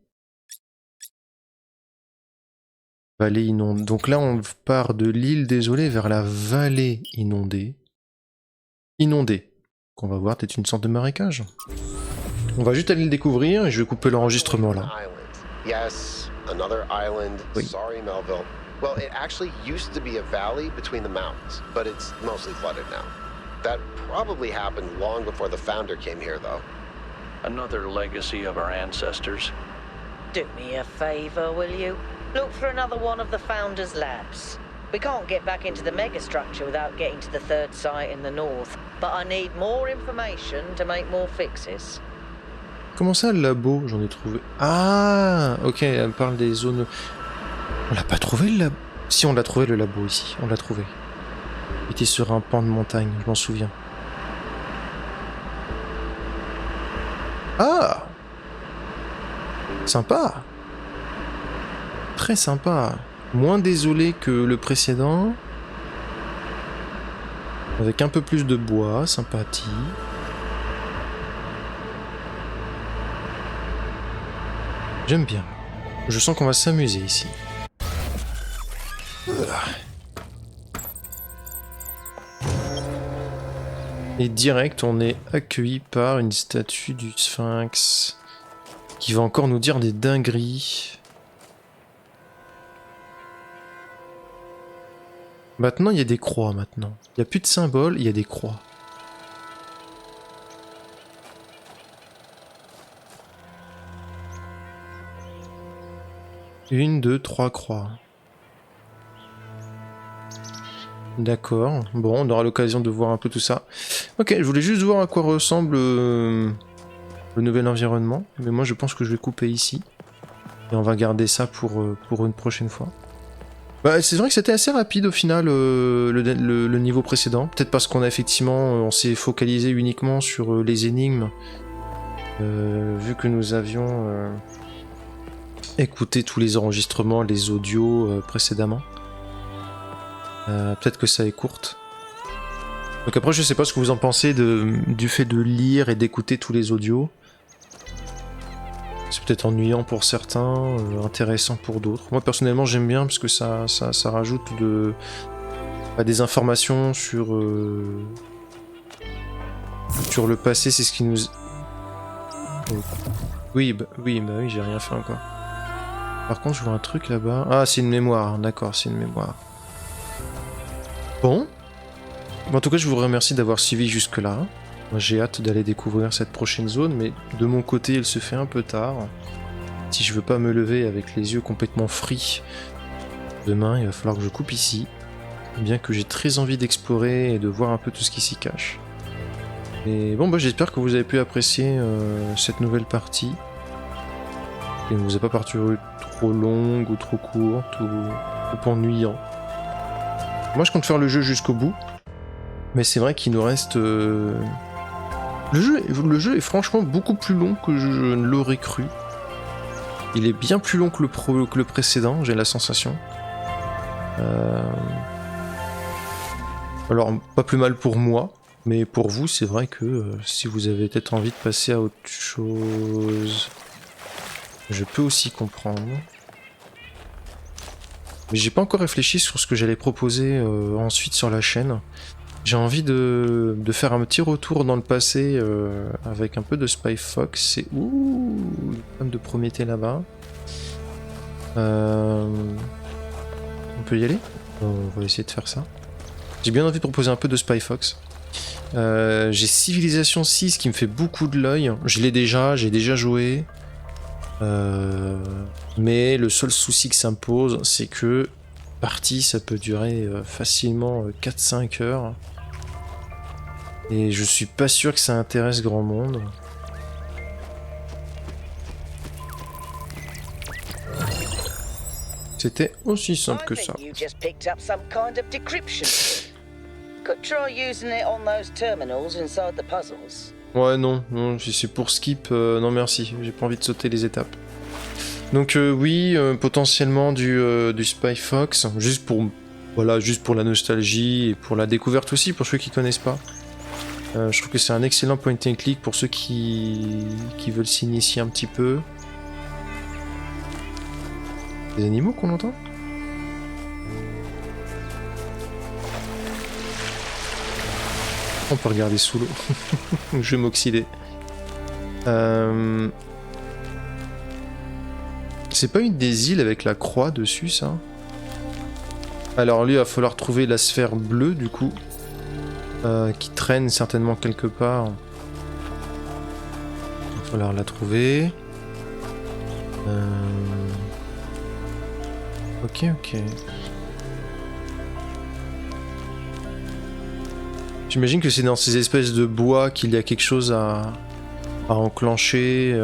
A: Vallée inondée. Donc là on part de l'île désolée vers la vallée inondée. Inondée. Qu'on va voir peut-être une sorte de marécage. On va juste aller le découvrir et je vais couper l'enregistrement là.
E: Yes, another island.
A: Oui.
E: Sorry, Melville. Well, it actually used to be a valley between the mountains, but it's mostly flooded now. That probably happened long before the founder came here, though.
D: Another legacy of our ancestors.
C: Do me a favor, will you? Look for another one of the Founders' labs. We can't get back into the megastructure without getting to the third site in the north, but I need more information to make more fixes.
A: Comment ça le labo? J'en ai trouvé. Ah, ok, elle me parle des zones... On l'a pas trouvé le labo? Si, on l'a trouvé le labo ici, on l'a trouvé. Il était sur un pan de montagne, je m'en souviens. Ah! Sympa! Très sympa. Moins désolé que le précédent. Avec un peu plus de bois, sympathie. J'aime bien. Je sens qu'on va s'amuser ici. Et direct, on est accueilli par une statue du Sphinx qui va encore nous dire des dingueries. Maintenant, il y a des croix maintenant. Il n'y a plus de symboles, il y a des croix. Une, deux, trois croix. D'accord. Bon, on aura l'occasion de voir un peu tout ça. Ok, je voulais juste voir à quoi ressemble le nouvel environnement. Mais moi, je pense que je vais couper ici. Et on va garder ça pour une prochaine fois. Bah, c'est vrai que c'était assez rapide au final, le niveau précédent. Peut-être parce qu'on a effectivement... on s'est focalisé uniquement sur les énigmes. Vu que nous avions écouté tous les enregistrements, les audios précédemment. Peut-être que ça est courte. Donc après, je sais pas ce que vous en pensez du fait de lire et d'écouter tous les audios. C'est peut-être ennuyant pour certains, intéressant pour d'autres. Moi personnellement j'aime bien parce que ça rajoute des informations sur le passé, c'est ce qui nous... Oui, oui, j'ai rien fait encore. Par contre je vois un truc là-bas. Ah c'est une mémoire, d'accord, c'est une mémoire. Bon. En tout cas, je vous remercie d'avoir suivi jusque-là. Moi, j'ai hâte d'aller découvrir cette prochaine zone, mais de mon côté, elle se fait un peu tard. Si je veux pas me lever avec les yeux complètement frits demain, il va falloir que je coupe ici. Bien que j'ai très envie d'explorer et de voir un peu tout ce qui s'y cache. Et bon, bah, j'espère que vous avez pu apprécier cette nouvelle partie. Et ne vous a pas paru trop longue ou trop courte ou ennuyant. Moi, je compte faire le jeu jusqu'au bout. Mais c'est vrai qu'il nous reste... Le jeu est franchement beaucoup plus long que je ne l'aurais cru. Il est bien plus long que le précédent, j'ai la sensation. Alors, pas plus mal pour moi, mais pour vous, c'est vrai que si vous avez peut-être envie de passer à autre chose, je peux aussi comprendre. Mais j'ai pas encore réfléchi sur ce que j'allais proposer ensuite sur la chaîne. J'ai envie de faire un petit retour dans le passé avec un peu de Spy Fox. C'est ouh, comme de Prométhée là-bas. On peut y aller? On va essayer de faire ça. J'ai bien envie de proposer un peu de Spy Fox. J'ai Civilization 6 qui me fait beaucoup de l'œil. Je l'ai déjà, j'ai déjà joué. Mais le seul souci que ça me pose, c'est que partie, ça peut durer facilement 4-5 heures. Et je suis pas sûr que ça intéresse grand monde. C'était aussi simple que ça.
C: You just picked up some kind of decryption. Could try using it on those terminals inside the puzzles.
A: Ouais, non, si c'est pour skip, non merci, j'ai pas envie de sauter les étapes. Donc oui, potentiellement du Spy Fox, juste pour la nostalgie et pour la découverte aussi, pour ceux qui connaissent pas. Je trouve que c'est un excellent point and click pour ceux qui veulent s'initier un petit peu. Des animaux qu'on entend? On peut regarder sous l'eau. Je vais m'oxyder. C'est pas une des îles avec la croix dessus, ça? Alors lui, il va falloir trouver la sphère bleue, du coup. Qui traîne certainement quelque part. Il va falloir la trouver. Ok. J'imagine que c'est dans ces espèces de bois qu'il y a quelque chose à enclencher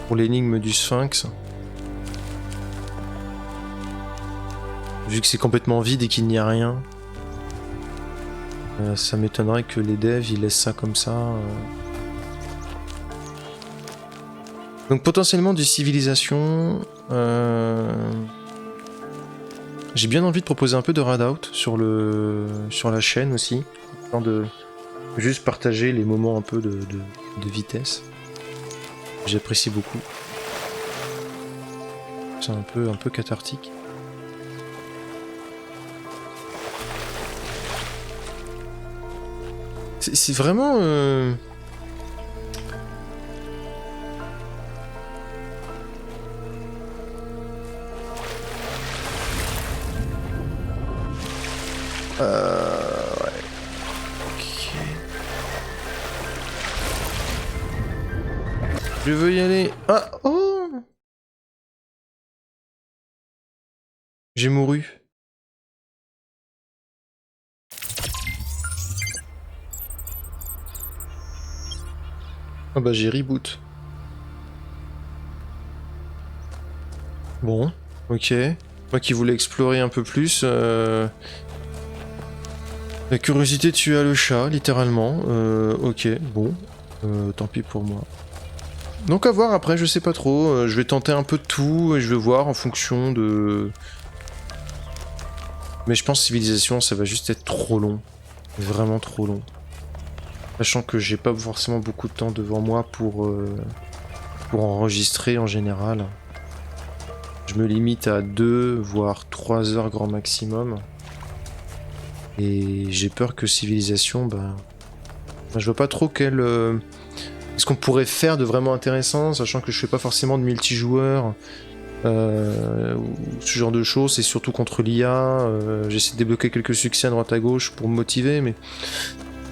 A: pour l'énigme du Sphinx. Vu que c'est complètement vide et qu'il n'y a rien, ça m'étonnerait que les devs ils laissent ça comme ça. Donc potentiellement du Civilization. J'ai bien envie de proposer un peu de Radout sur la chaîne aussi, afin de juste partager les moments un peu de vitesse. J'apprécie beaucoup. C'est un peu cathartique. C'est vraiment... ouais. Ok. Je veux y aller. Ah, oh! J'ai mouru. Ah bah j'ai reboot. Bon, ok. Moi qui voulais explorer un peu plus, la curiosité tua le chat, littéralement. Ok, bon, tant pis pour moi. Donc à voir après, je sais pas trop. Je vais tenter un peu de tout et je vais voir en fonction de... Mais je pense que Civilisation, ça va juste être trop long. Vraiment trop long. Sachant que j'ai pas forcément beaucoup de temps devant moi pour enregistrer en général. Je me limite à 2 voire 3 heures grand maximum. Et j'ai peur que Civilisation, je vois pas trop qu'est-ce qu'on pourrait faire de vraiment intéressant, sachant que je fais pas forcément de multijoueur. ou ce genre de choses, c'est surtout contre l'IA. J'essaie de débloquer quelques succès à droite à gauche pour me motiver, mais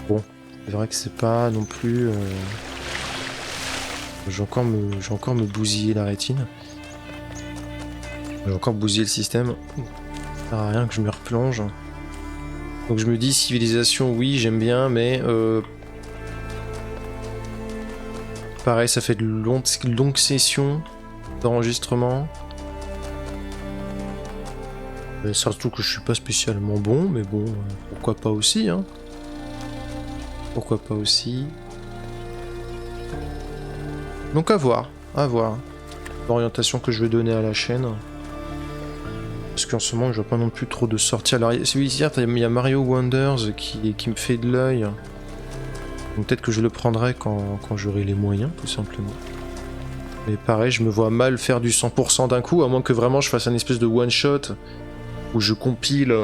A: bon, c'est vrai que c'est pas non plus. J'ai encore me bousiller la rétine. J'ai encore bousillé le système. Ça sert à rien que je me replonge. Donc je me dis civilisation, oui, j'aime bien, mais pareil, ça fait de longues sessions d'enregistrement. Surtout que je suis pas spécialement bon, mais bon, pourquoi pas aussi, hein. Pourquoi pas aussi. Donc à voir. L'orientation que je vais donner à la chaîne. Parce qu'en ce moment, je vois pas non plus trop de sorties. Alors, certes, il y a Mario Wonders qui me fait de l'œil. Donc peut-être que je le prendrai quand j'aurai les moyens, tout simplement. Mais pareil, je me vois mal faire du 100% d'un coup, à moins que vraiment je fasse un espèce de one-shot où je compile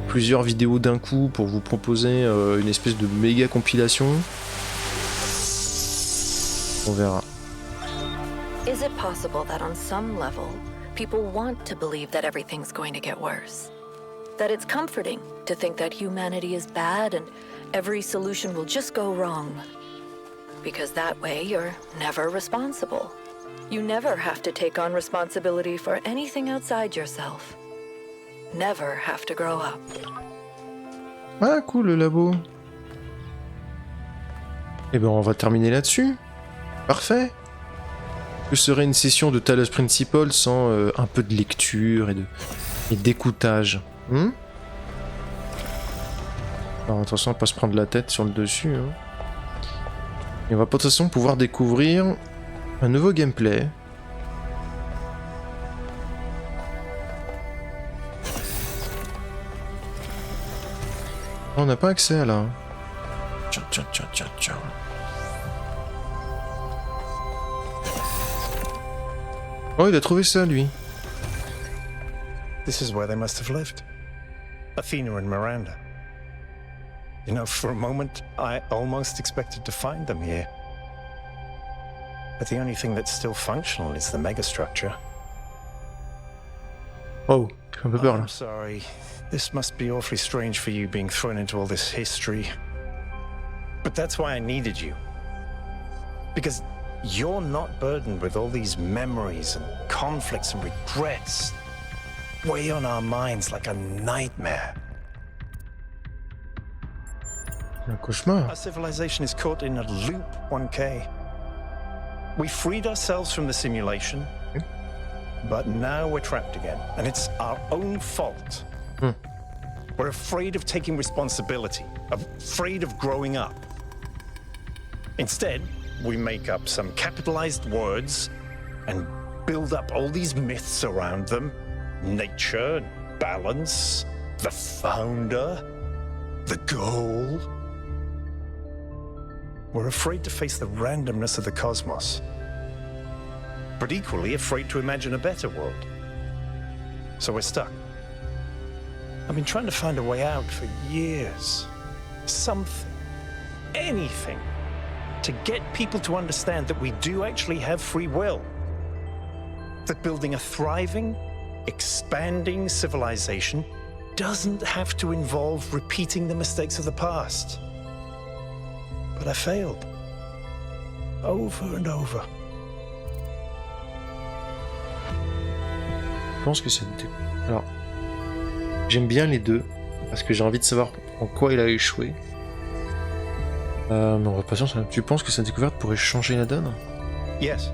A: plusieurs vidéos d'un coup pour vous proposer une espèce de méga compilation. On verra.
G: Is it possible that on some level, people want to believe that everything's going to get worse? That it's comforting to think that humanity is bad and every solution will just go wrong? Because that way you're never responsible. You never have to take on responsibility for anything outside yourself. Never have to grow up.
A: Ah, cool le labo. Eh ben, on va terminer là-dessus. Parfait. Que serait une session de Talos Principle sans un peu de lecture et d'écoutage, Alors attention à pas se prendre la tête sur le dessus. Hein. Et on va de toute façon pouvoir découvrir un nouveau gameplay. On n'a pas accès à là. Tiens. Oh, il a trouvé ça, lui.
B: This is where they must have lived. Athena and Miranda. You know, for a moment, I almost expected to find them here. But the only thing that's still functional is the megastructure.
A: Oh, j'ai un peu peur, là.
B: I'm sorry. This must be awfully strange for you being thrown into all this history. But that's why I needed you. Because you're not burdened with all these memories and conflicts and regrets. Weigh on our minds like a nightmare.
A: Un cauchemar.
B: Our civilization is caught in a loop, 1K. We freed ourselves from the simulation, but now we're trapped again, and it's our own fault. We're afraid of taking responsibility, afraid of growing up. Instead, we make up some capitalized words and build up all these myths around them. Nature, balance, the founder, the goal. We're afraid to face the randomness of the cosmos, but equally afraid to imagine a better world. So we're stuck. I've been trying to find a way out for years. Something, anything, to get people to understand that we do actually have free will. That building a thriving, expanding civilization doesn't have to involve repeating the mistakes of the past. But I failed. Over and over.
A: Je pense que c'est... Alors, j'aime bien les deux, parce que j'ai envie de savoir en quoi il a échoué. Mais on va patienter. Tu penses que sa découverte pourrait changer la donne?
B: Yes.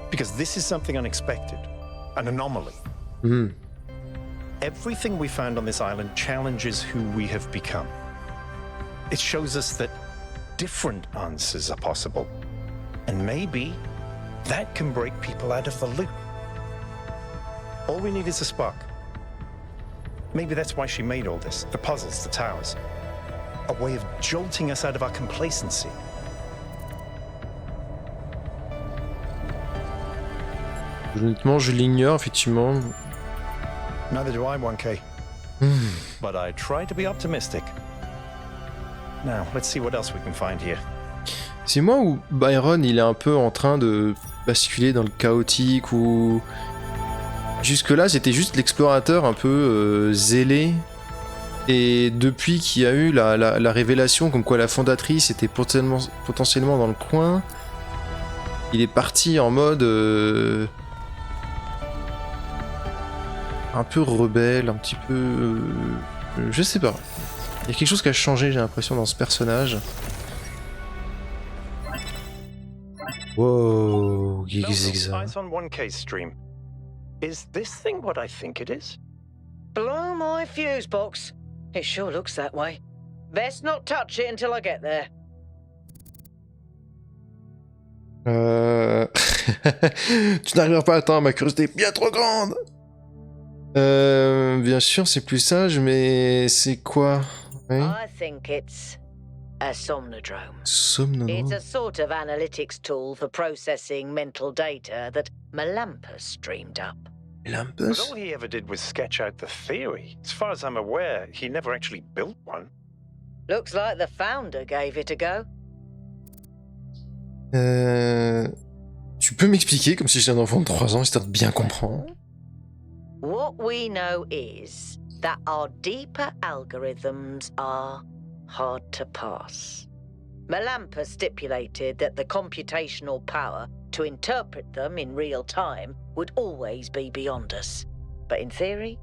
B: Because this is something unexpected. An anomaly. Everything we found on this island challenges who we have become. It shows us that different answers are possible. And maybe that can break people out of the loop. All we need is a spark. Maybe that's why she made all this. The puzzles, the towers. A way of jolting us out of our complacency.
A: Honnêtement, je l'ignore, effectivement.
B: Neither do I, 1K. But I try to be optimistic. Now, let's see what else we can find here.
A: C'est moi ou Byron, il est un peu en train de basculer dans le chaotique ou... Jusque-là, c'était juste l'explorateur un peu zélé. Et depuis qu'il y a eu la révélation comme quoi la fondatrice était potentiellement dans le coin, il est parti en mode un peu rebelle, un petit peu... je sais pas. Il y a quelque chose qui a changé, j'ai l'impression, dans ce personnage. Wow,
B: Melville, eyes on 1K's stream. Is this thing what I think it is?
C: Blow my fuse box. It sure looks that way. Best not touch it until I get there.
A: Tu n'arriveras pas à attendre, ma curiosité est bien trop grande. Bien sûr, c'est plus sage, mais c'est quoi? Oui.
C: I think it's a somnodrome. It's
A: Somnodrome.
C: a sort of analytics tool for processing mental data that Melampus streamed up.
B: But
A: Lampus?
B: all he ever did was sketch out the theory. As far as I'm aware, he never actually built one.
C: Looks like the founder gave it a go.
A: Tu peux m'expliquer comme si j'étais un enfant de 3 ans, histoire de bien comprendre?
C: What we know is that our deeper algorithms are hard to pass. Melampus stipulated that the computational power to interpret them in real time would always be beyond us. But in theory,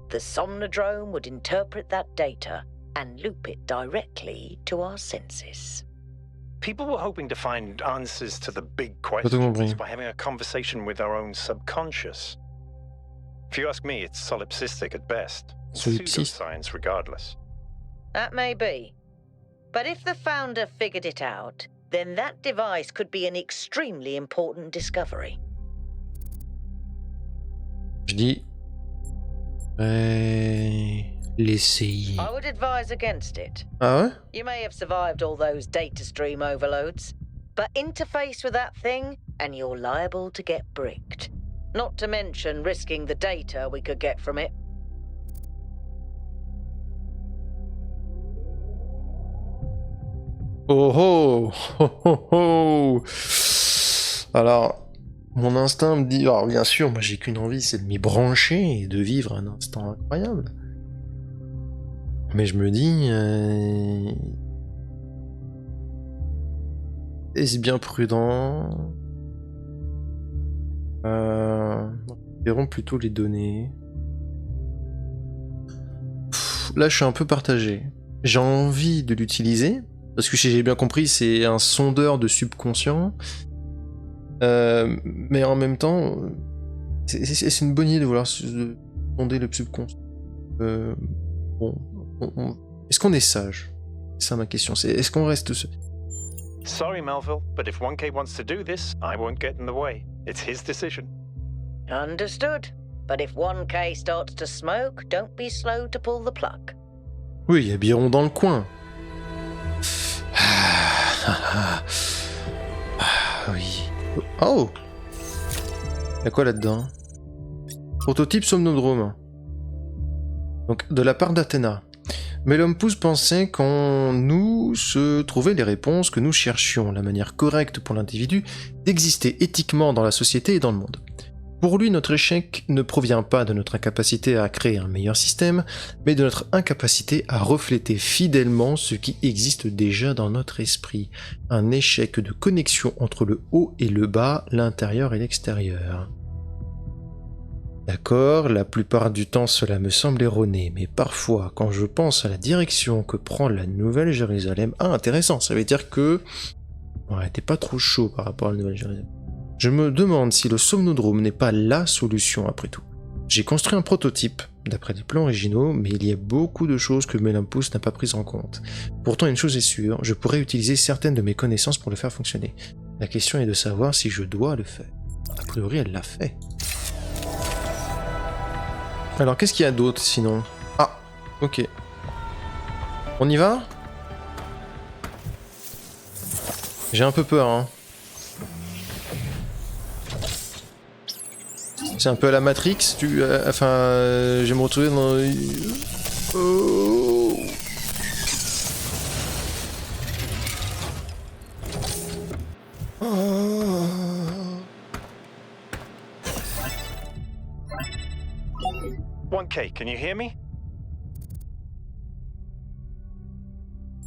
C: the Somnodrome would interpret that data and loop it directly to our senses.
B: People were hoping to find answers to the big
A: Pas tout compris.
B: questions by having a conversation with our own subconscious. If you ask me, it's solipsistic at best.
A: Solipsist.
B: Pseudoscience regardless.
C: That may be. But if the founder figured it out, then that device could be an extremely important discovery.
A: Je dis... l'essayer.
C: I would advise against it.
A: Ah ouais?
C: You may have survived all those data stream overloads, but interface with that thing and you're liable to get bricked. Not to mention risking the data we could get from it.
A: Oh oh! Oh oh oh! Alors, mon instinct me dit... Alors bien sûr, moi j'ai qu'une envie, c'est de m'y brancher et de vivre un instant incroyable. Mais je me dis... Est-ce bien prudent? Verrons plutôt les données. Là, je suis un peu partagé. J'ai envie de l'utiliser, parce que si j'ai bien compris, c'est un sondeur de subconscient. Mais en même temps, c'est une bonne idée de vouloir sonder le subconscient. Bon, est-ce qu'on est sage? C'est ça ma question. Est-ce qu'on reste...
B: Sorry, Melville, but if 1K wants to do this, I won't get in the way. It's his decision.
C: Understood. But if 1K starts to smoke, don't be slow to pull the plug.
A: Oui, il y a Biron dans le coin. Oui. Oh! Y'a quoi là-dedans? Prototype Somnodrome. Donc, de la part d'Athéna. Melampus pensait qu'en nous se trouvaient les réponses que nous cherchions, la manière correcte pour l'individu d'exister éthiquement dans la société et dans le monde. Pour lui, notre échec ne provient pas de notre incapacité à créer un meilleur système, mais de notre incapacité à refléter fidèlement ce qui existe déjà dans notre esprit. Un échec de connexion entre le haut et le bas, l'intérieur et l'extérieur. D'accord, la plupart du temps cela me semble erroné, mais parfois, quand je pense à la direction que prend la Nouvelle Jérusalem... Ah, intéressant, ça veut dire que... Ouais, t'es pas trop chaud par rapport à la Nouvelle Jérusalem. Je me demande si le Somnodrome n'est pas la solution après tout. J'ai construit un prototype, d'après les plans originaux, mais il y a beaucoup de choses que Melampus n'a pas prises en compte. Pourtant, une chose est sûre, je pourrais utiliser certaines de mes connaissances pour le faire fonctionner. La question est de savoir si je dois le faire. A priori, elle l'a fait. Alors, qu'est-ce qu'il y a d'autre, sinon? Ah, ok. On y va? J'ai un peu peur, hein. C'est un peu à la Matrix, je vais me retrouver dans... Oh. Oh.
B: 1K, can you hear me?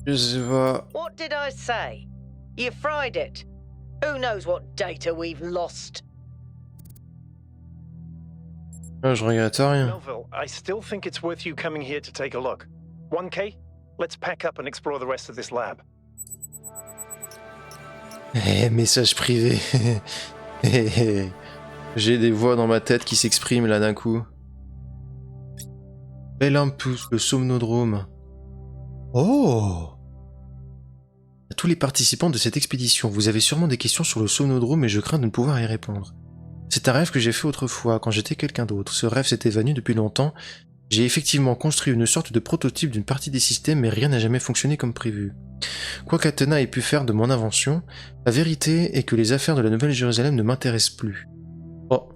A: Je sais pas.
C: What did I say? You fried it. Who knows what data we've lost?
A: Ah, je regrette rien.
B: Melville, I still think it's worth you coming here to take a look. 1K, let's pack up and explore the rest of this lab.
A: Message privé. J'ai des voix dans ma tête qui s'expriment là d'un coup. Olympus, le somnodrome. Oh! À tous les participants de cette expédition, vous avez sûrement des questions sur le somnodrome et je crains de ne pouvoir y répondre. C'est un rêve que j'ai fait autrefois, quand j'étais quelqu'un d'autre. Ce rêve s'est évanoui depuis longtemps. J'ai effectivement construit une sorte de prototype d'une partie des systèmes, mais rien n'a jamais fonctionné comme prévu. Quoi qu'Athena ait pu faire de mon invention, la vérité est que les affaires de la Nouvelle-Jérusalem ne m'intéressent plus. Oh.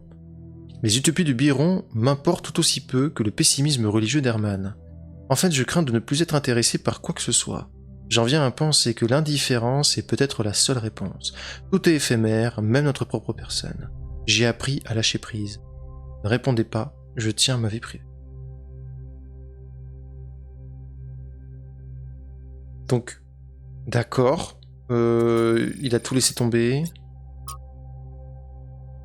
A: Les utopies de Byron m'importent tout aussi peu que le pessimisme religieux d'Hermann. En fait, je crains de ne plus être intéressé par quoi que ce soit. J'en viens à penser que l'indifférence est peut-être la seule réponse. Tout est éphémère, même notre propre personne. J'ai appris à lâcher prise. Ne répondez pas, je tiens à ma vie privée. Donc, d'accord, il a tout laissé tomber.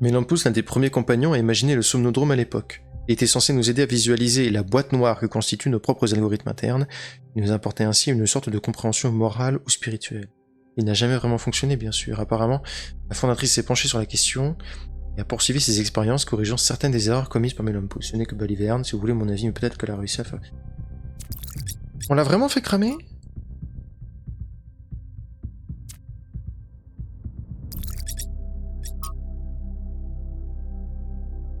A: Mélampous, l'un des premiers compagnons, a imaginé le somnodrome à l'époque. Il était censé nous aider à visualiser la boîte noire que constituent nos propres algorithmes internes. Il nous apportait ainsi une sorte de compréhension morale ou spirituelle. Il n'a jamais vraiment fonctionné, bien sûr. Apparemment, la fondatrice s'est penchée sur la question et a poursuivi ses expériences, corrigeant certaines des erreurs commises par Mélampous. Ce n'est que Baliverne, si vous voulez mon avis, mais peut-être qu'elle a réussi à faire... On l'a vraiment fait cramer ?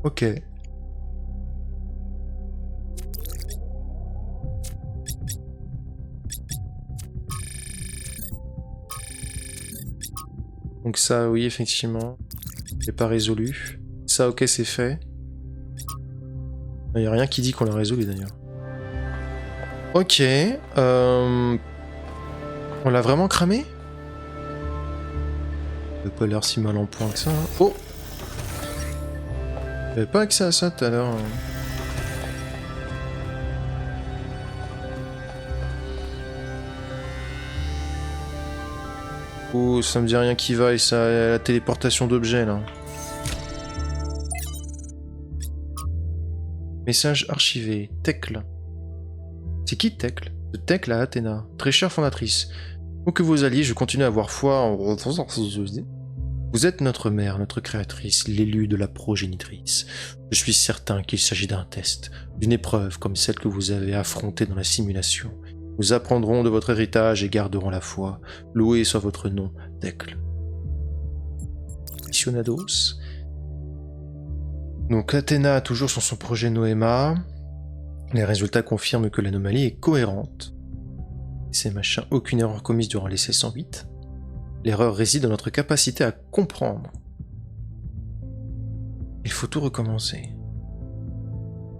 A: Ok. Donc ça, oui, effectivement. C'est pas résolu. Ça, ok, c'est fait. Il n'y a rien qui dit qu'on l'a résolu, d'ailleurs. Ok. On l'a vraiment cramé ? Il n'a pas l'air si mal en point que ça. Hein. Oh ! J'avais pas accès à ça tout à l'heure. Oh, ça me dit rien qui vaille, ça, la téléportation d'objets, là. Message archivé. Tecle. C'est qui Tecle ? De Tecle à Athéna. Très chère fondatrice. Où que vous alliez, je continue à avoir foi en... Vous êtes notre mère, notre créatrice, l'élu de la progénitrice. Je suis certain qu'il s'agit d'un test, d'une épreuve comme celle que vous avez affrontée dans la simulation. Nous apprendrons de votre héritage et garderons la foi. Loué soit votre nom, Tecle. Missionados. Donc Athéna a toujours sur son projet Noéma. Les résultats confirment que l'anomalie est cohérente. Ces machins, aucune erreur commise durant l'essai 108. L'erreur réside dans notre capacité à comprendre. Il faut tout recommencer.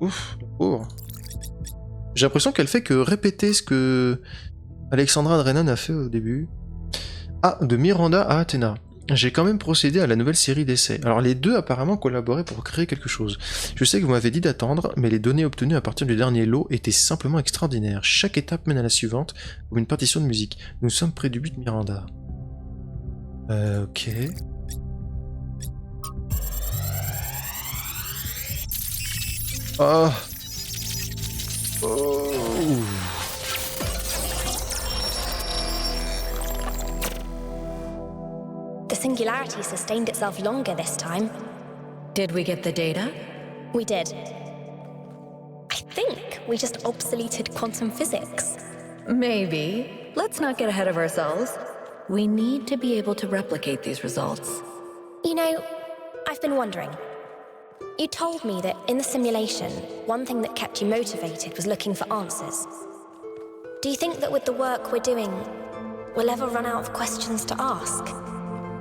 A: Ouf, la pauvre. J'ai l'impression qu'elle fait que répéter ce que Alexandra Drennan a fait au début. Ah, de Miranda à Athéna. J'ai quand même procédé à la nouvelle série d'essais. Alors les deux apparemment collaboraient pour créer quelque chose. Je sais que vous m'avez dit d'attendre, mais les données obtenues à partir du dernier lot étaient simplement extraordinaires. Chaque étape mène à la suivante, comme une partition de musique. Nous sommes près du but, Miranda. Ok. Ah. Oh.
H: The singularity sustained itself longer this time.
G: Did we get the data?
H: We did. I think we just obsoleted quantum physics.
G: Maybe. Let's not get ahead of ourselves. We need to be able to replicate these results.
H: You know, I've been wondering. You told me that in the simulation, one thing that kept you motivated was looking for answers. Do you think that with the work we're doing, we'll ever run out of questions to ask?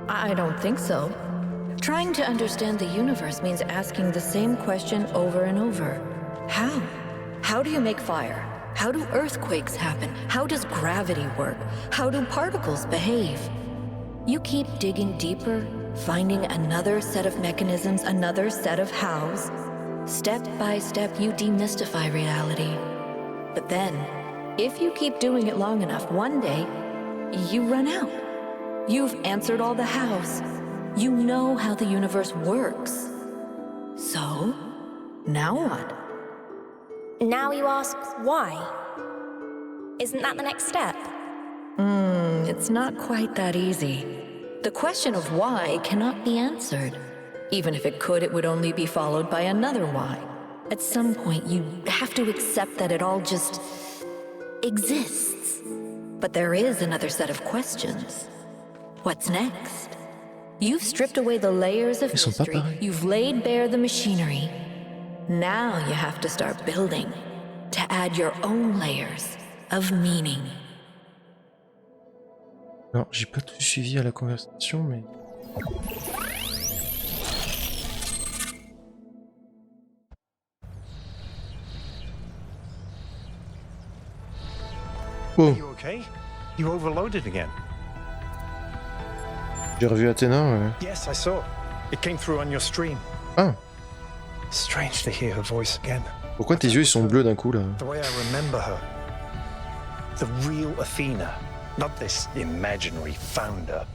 G: I don't think so. Trying to understand the universe means asking the same question over and over. How? How do you make fire? How do earthquakes happen? How does gravity work? How do particles behave? You keep digging deeper, finding another set of mechanisms, another set of hows. Step by step, you demystify reality. But then, if you keep doing it long enough, one day, you run out. You've answered all the hows. You know how the universe works. So, now what?
H: Now you ask why? Isn't that the next step?
G: It's not quite that easy. The question of why cannot be answered. Even if it could, it would only be followed by another why. At some point, you have to accept that it all just exists. But there is another set of questions. What's next? You've stripped away the layers of
A: Ils sont pas
G: mystery.
A: pareils.
G: You've laid bare the machinery. Now you have to start building to add your own layers of meaning.
A: Alors, j'ai pas tout suivi à la conversation, mais... Oh,
B: Are you okay? You overloaded again.
A: j'ai revu Athéna, ouais.
B: Yes, I saw. It came through on your stream.
A: Ah,
B: Strange to hear her voice again.
A: pourquoi tes yeux ils sont bleus d'un coup, là?
B: The way I remember her. The real Athena, not this imaginary founder.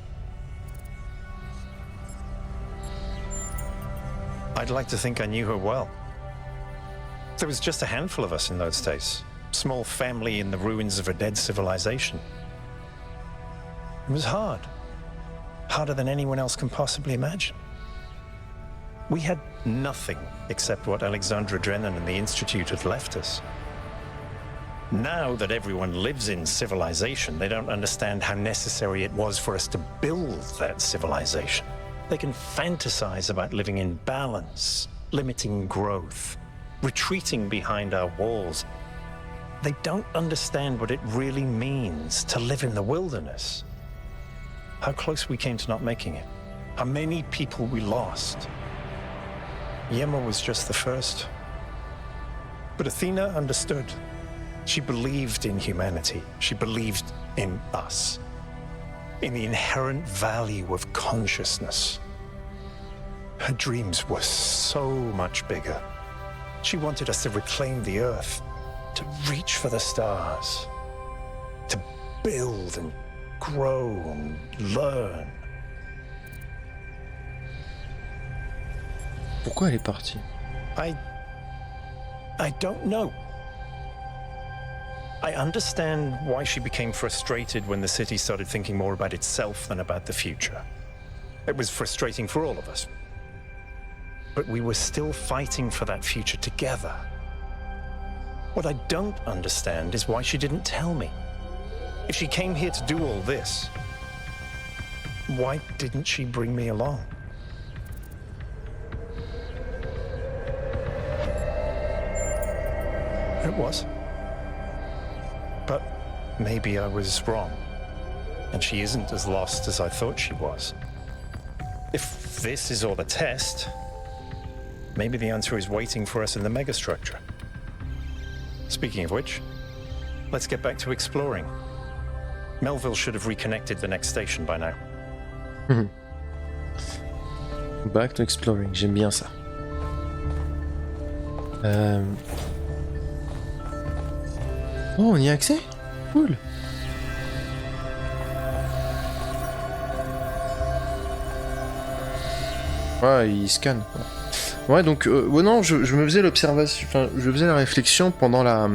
B: I'd like to think I knew her well. There was just a handful of us in those days. Small family in the ruins of a dead civilization. It was hard. Harder than anyone else can possibly imagine. We had nothing except what Alexandra Drennan and the Institute had left us. Now that everyone lives in civilization, they don't understand how necessary it was for us to build that civilization. They can fantasize about living in balance, limiting growth, retreating behind our walls. They don't understand what it really means to live in the wilderness. How close we came to not making it. How many people we lost. Yema was just the first. But Athena understood. She believed in humanity. She believed in us. In the inherent value of consciousness. Her dreams were so much bigger. She wanted us to reclaim the earth, to reach for the stars, to build and grow and learn.
A: Pourquoi elle est partie?
B: I don't know. I understand why she became frustrated when the city started thinking more about itself than about the future. It was frustrating for all of us. But we were still fighting for that future together. What I don't understand is why she didn't tell me. If she came here to do all this, why didn't she bring me along? It was. But maybe I was wrong, and she isn't as lost as I thought she was. If this is all a test, maybe the answer is waiting for us in the megastructure. Speaking of which, let's get back to exploring. Melville should have reconnected the next station by now.
A: Back to exploring, j'aime bien ça. Oh, on y a accès? Cool. Ouais, il scanne, quoi. Ouais, donc, ouais, non, je me faisais l'observation, enfin, je faisais la réflexion pendant la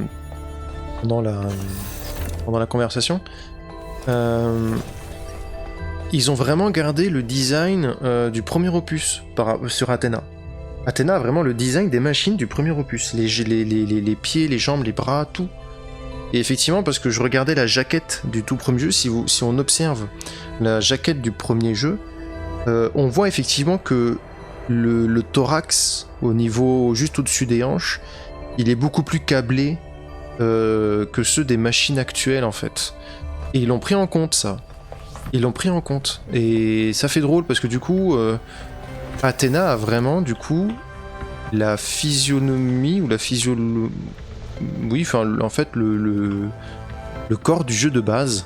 A: conversation. Ils ont vraiment gardé le design du premier opus sur Athéna. Athéna a vraiment le design des machines du premier opus. Les pieds, les jambes, les bras, tout. Et effectivement, parce que je regardais la jaquette du tout premier jeu, si on observe la jaquette du premier jeu, on voit effectivement que le thorax, au niveau juste au-dessus des hanches, il est beaucoup plus câblé que ceux des machines actuelles, en fait. Et ils l'ont pris en compte, ça. Ils l'ont pris en compte. Et ça fait drôle, parce que du coup, Athéna a vraiment, du coup, la physionomie, ou la physiologie... Oui, enfin, en fait, le corps du jeu de base.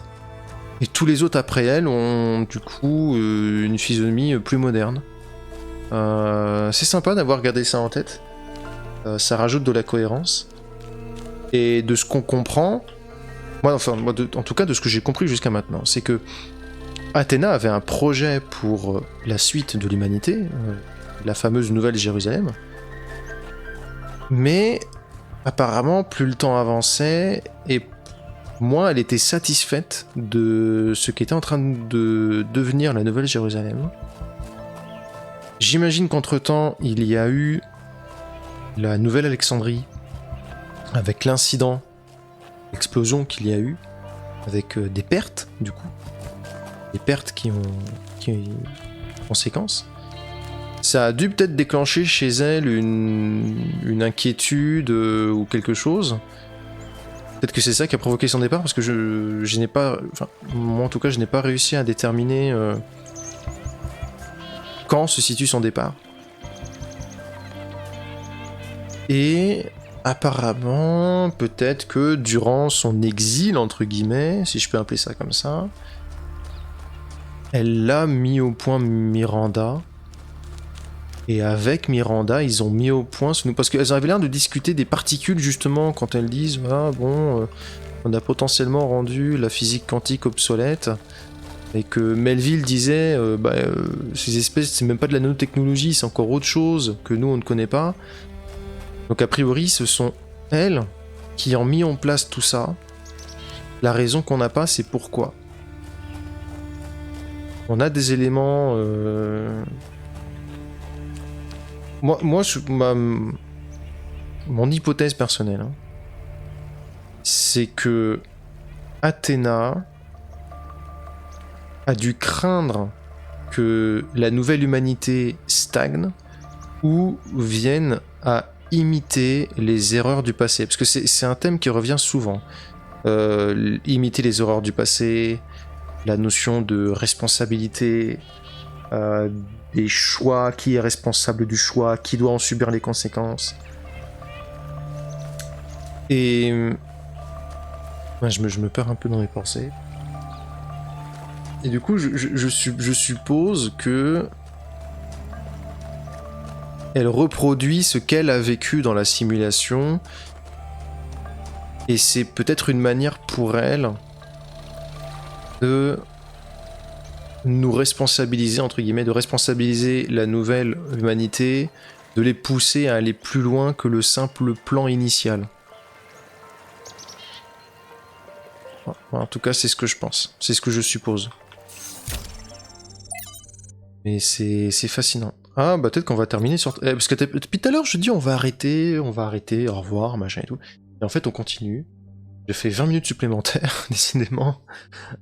A: Et tous les autres après elle ont, du coup, une physionomie plus moderne. C'est sympa d'avoir gardé ça en tête. ça rajoute de la cohérence. Et de ce qu'on comprend, moi, en tout cas de ce que j'ai compris jusqu'à maintenant, c'est que Athéna avait un projet pour la suite de l'humanité, la fameuse Nouvelle Jérusalem. Mais apparemment, plus le temps avançait, et moins elle était satisfaite de ce qui était en train de devenir la Nouvelle Jérusalem. J'imagine qu'entre-temps, il y a eu la Nouvelle Alexandrie, avec l'incident, l'explosion qu'il y a eu, avec des pertes, du coup. Des pertes qui ont conséquences. Ça a dû peut-être déclencher chez elle une inquiétude ou quelque chose. Peut-être que c'est ça qui a provoqué son départ, parce que je n'ai pas... Enfin, moi en tout cas, je n'ai pas réussi à déterminer quand se situe son départ. Et apparemment, peut-être que durant son exil, entre guillemets, si je peux appeler ça comme ça, elle a mis au point Miranda. Et avec Miranda, ils ont mis au point ce nous... Parce qu'elles avaient l'air de discuter des particules, justement, quand elles disent « Ah bon, on a potentiellement rendu la physique quantique obsolète. » Et que Melville disait ces espèces, c'est même pas de la nanotechnologie, c'est encore autre chose que nous, on ne connaît pas. » Donc a priori, ce sont elles qui ont mis en place tout ça. La raison qu'on n'a pas, c'est pourquoi. On a des éléments... Mon hypothèse personnelle, hein, c'est que Athéna a dû craindre que la nouvelle humanité stagne ou vienne à imiter les erreurs du passé. Parce que c'est un thème qui revient souvent. Imiter les erreurs du passé, la notion de responsabilité, des choix, qui est responsable du choix, qui doit en subir les conséquences. Et je me perds un peu dans mes pensées. Et du coup, je suppose que elle reproduit ce qu'elle a vécu dans la simulation, et c'est peut-être une manière pour elle de nous responsabiliser, entre guillemets, de responsabiliser la nouvelle humanité, de les pousser à aller plus loin que le simple plan initial. En tout cas, c'est ce que je pense, c'est ce que je suppose. Mais c'est fascinant. Ah, bah peut-être qu'on va terminer sur... parce que depuis tout à l'heure, je dis on va arrêter, au revoir, machin et tout. Et en fait, on continue. J'ai fait 20 minutes supplémentaires, décidément.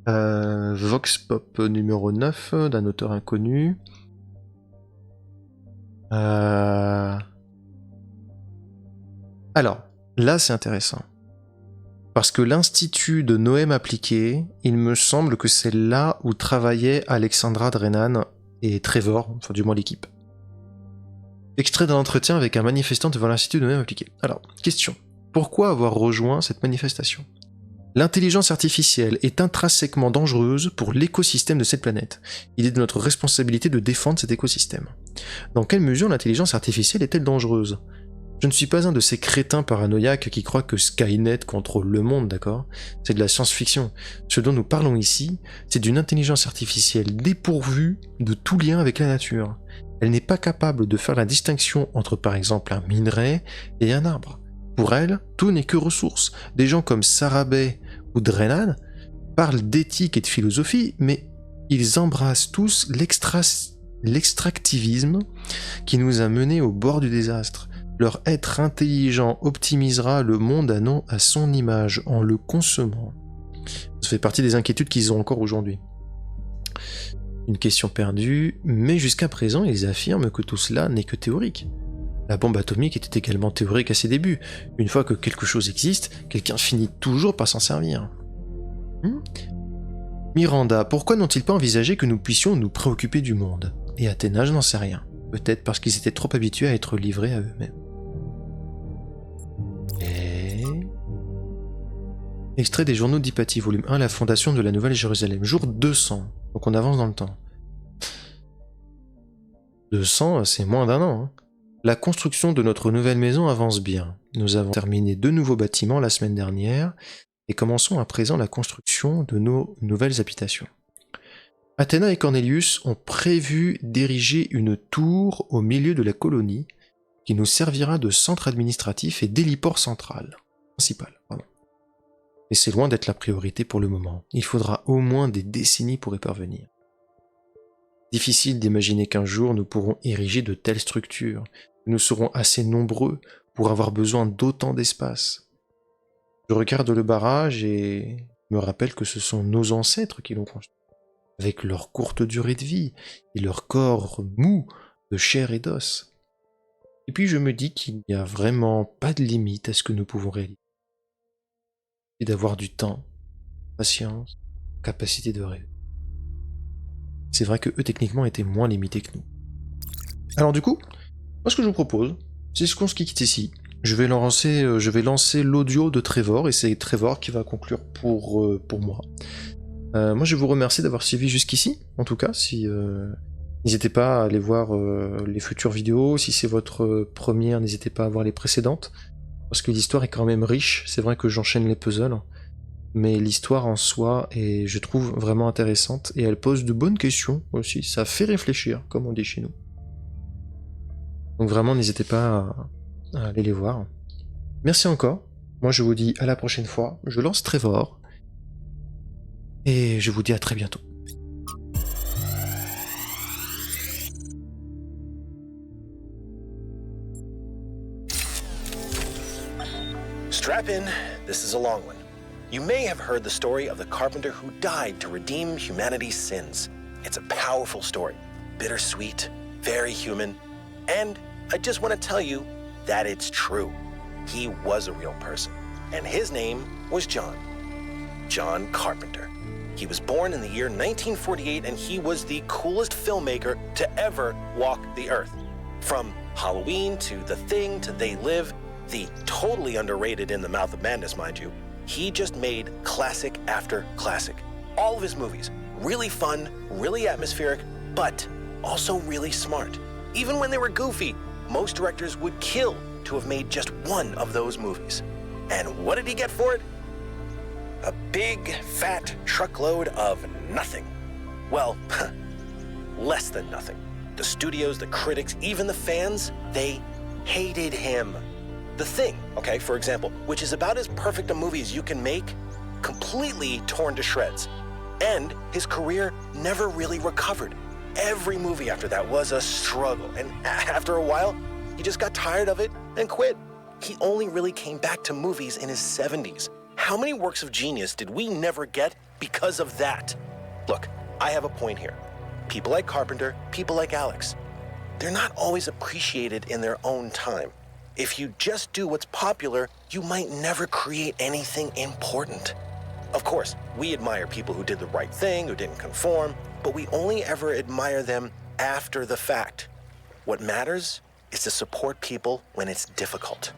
A: Vox Pop numéro 9, d'un auteur inconnu. Alors, là c'est intéressant. Parce que l'Institut de Noëm appliqué, il me semble que c'est là où travaillaient Alexandra Drenan et Trevor, enfin du moins l'équipe. Extrait d'un entretien avec un manifestant devant l'Institut de Noëm appliqué. Alors, question. Pourquoi avoir rejoint cette manifestation ? L'intelligence artificielle est intrinsèquement dangereuse pour l'écosystème de cette planète. Il est de notre responsabilité de défendre cet écosystème. Dans quelle mesure l'intelligence artificielle est-elle dangereuse ? Je ne suis pas un de ces crétins paranoïaques qui croient que Skynet contrôle le monde, d'accord ? C'est de la science-fiction. Ce dont nous parlons ici, c'est d'une intelligence artificielle dépourvue de tout lien avec la nature. Elle n'est pas capable de faire la distinction entre par exemple un minerai et un arbre. Pour elle, tout n'est que ressources. Des gens comme Sarabay ou Drenan parlent d'éthique et de philosophie, mais ils embrassent tous l'extractivisme qui nous a menés au bord du désastre. Leur être intelligent optimisera le monde à son image en le consommant. Ça fait partie des inquiétudes qu'ils ont encore aujourd'hui. Une question perdue, mais jusqu'à présent ils affirment que tout cela n'est que théorique. La bombe atomique était également théorique à ses débuts. Une fois que quelque chose existe, quelqu'un finit toujours par s'en servir. Miranda, pourquoi n'ont-ils pas envisagé que nous puissions nous préoccuper du monde ? Et Athéna, je n'en sais rien. Peut-être parce qu'ils étaient trop habitués à être livrés à eux-mêmes. Extrait des journaux d'Hypatie, volume 1, la fondation de la Nouvelle Jérusalem, jour 200. Donc on avance dans le temps. 200, c'est moins d'un an. Hein. La construction de notre nouvelle maison avance bien. Nous avons terminé 2 nouveaux bâtiments la semaine dernière et commençons à présent la construction de nos nouvelles habitations. Athéna et Cornelius ont prévu d'ériger une tour au milieu de la colonie qui nous servira de centre administratif et d'héliport principal. Mais c'est loin d'être la priorité pour le moment. Il faudra au moins des décennies pour y parvenir. Difficile d'imaginer qu'un jour nous pourrons ériger de telles structures. Nous serons assez nombreux pour avoir besoin d'autant d'espace. Je regarde le barrage et me rappelle que ce sont nos ancêtres qui l'ont construit, avec leur courte durée de vie et leur corps mou de chair et d'os. Et puis je me dis qu'il n'y a vraiment pas de limite à ce que nous pouvons réaliser. Et d'avoir du temps, patience, capacité de rêve. C'est vrai que eux techniquement étaient moins limités que nous. Alors du coup, moi ce que je vous propose, c'est ce qu'on se quitte ici. Je vais lancer l'audio de Trevor, et c'est Trevor qui va conclure pour moi. Moi je vous remercie d'avoir suivi jusqu'ici, en tout cas, n'hésitez pas à aller voir les futures vidéos, si c'est votre première, n'hésitez pas à voir les précédentes, parce que l'histoire est quand même riche, c'est vrai que j'enchaîne les puzzles, mais l'histoire en soi est, je trouve, vraiment intéressante, et elle pose de bonnes questions aussi, ça fait réfléchir, comme on dit chez nous. Donc vraiment, n'hésitez pas à aller les voir. Merci encore, moi je vous dis à la prochaine fois, je lance Trevor, et je vous dis à très bientôt.
I: Strap in, this is a long one. You may have heard the story of the carpenter who died to redeem humanity's sins. It's a powerful story, bittersweet, very human, and I just want to tell you that it's true. He was a real person, and his name was John. John Carpenter. He was born in the year 1948, and he was the coolest filmmaker to ever walk the earth. From Halloween to The Thing to They Live, the totally underrated In the Mouth of Madness, mind you, he just made classic after classic. All of his movies, really fun, really atmospheric, but also really smart. Even when they were goofy, most directors would kill to have made just one of those movies. And what did he get for it? A big, fat truckload of nothing. Well, less than nothing. The studios, the critics, even the fans, they hated him. The Thing, okay, for example, which is about as perfect a movie as you can make, completely torn to shreds. And his career never really recovered. Every movie after that was a struggle, and after a while, he just got tired of it and quit. He only really came back to movies in his 70s. How many works of genius did we never get because of that? Look, I have a point here. People like Carpenter, people like Alex, they're not always appreciated in their own time. If you just do what's popular, you might never create anything important. Of course, we admire people who did the right thing, who didn't conform, but we only ever admire them after the fact. What matters is to support people when it's difficult.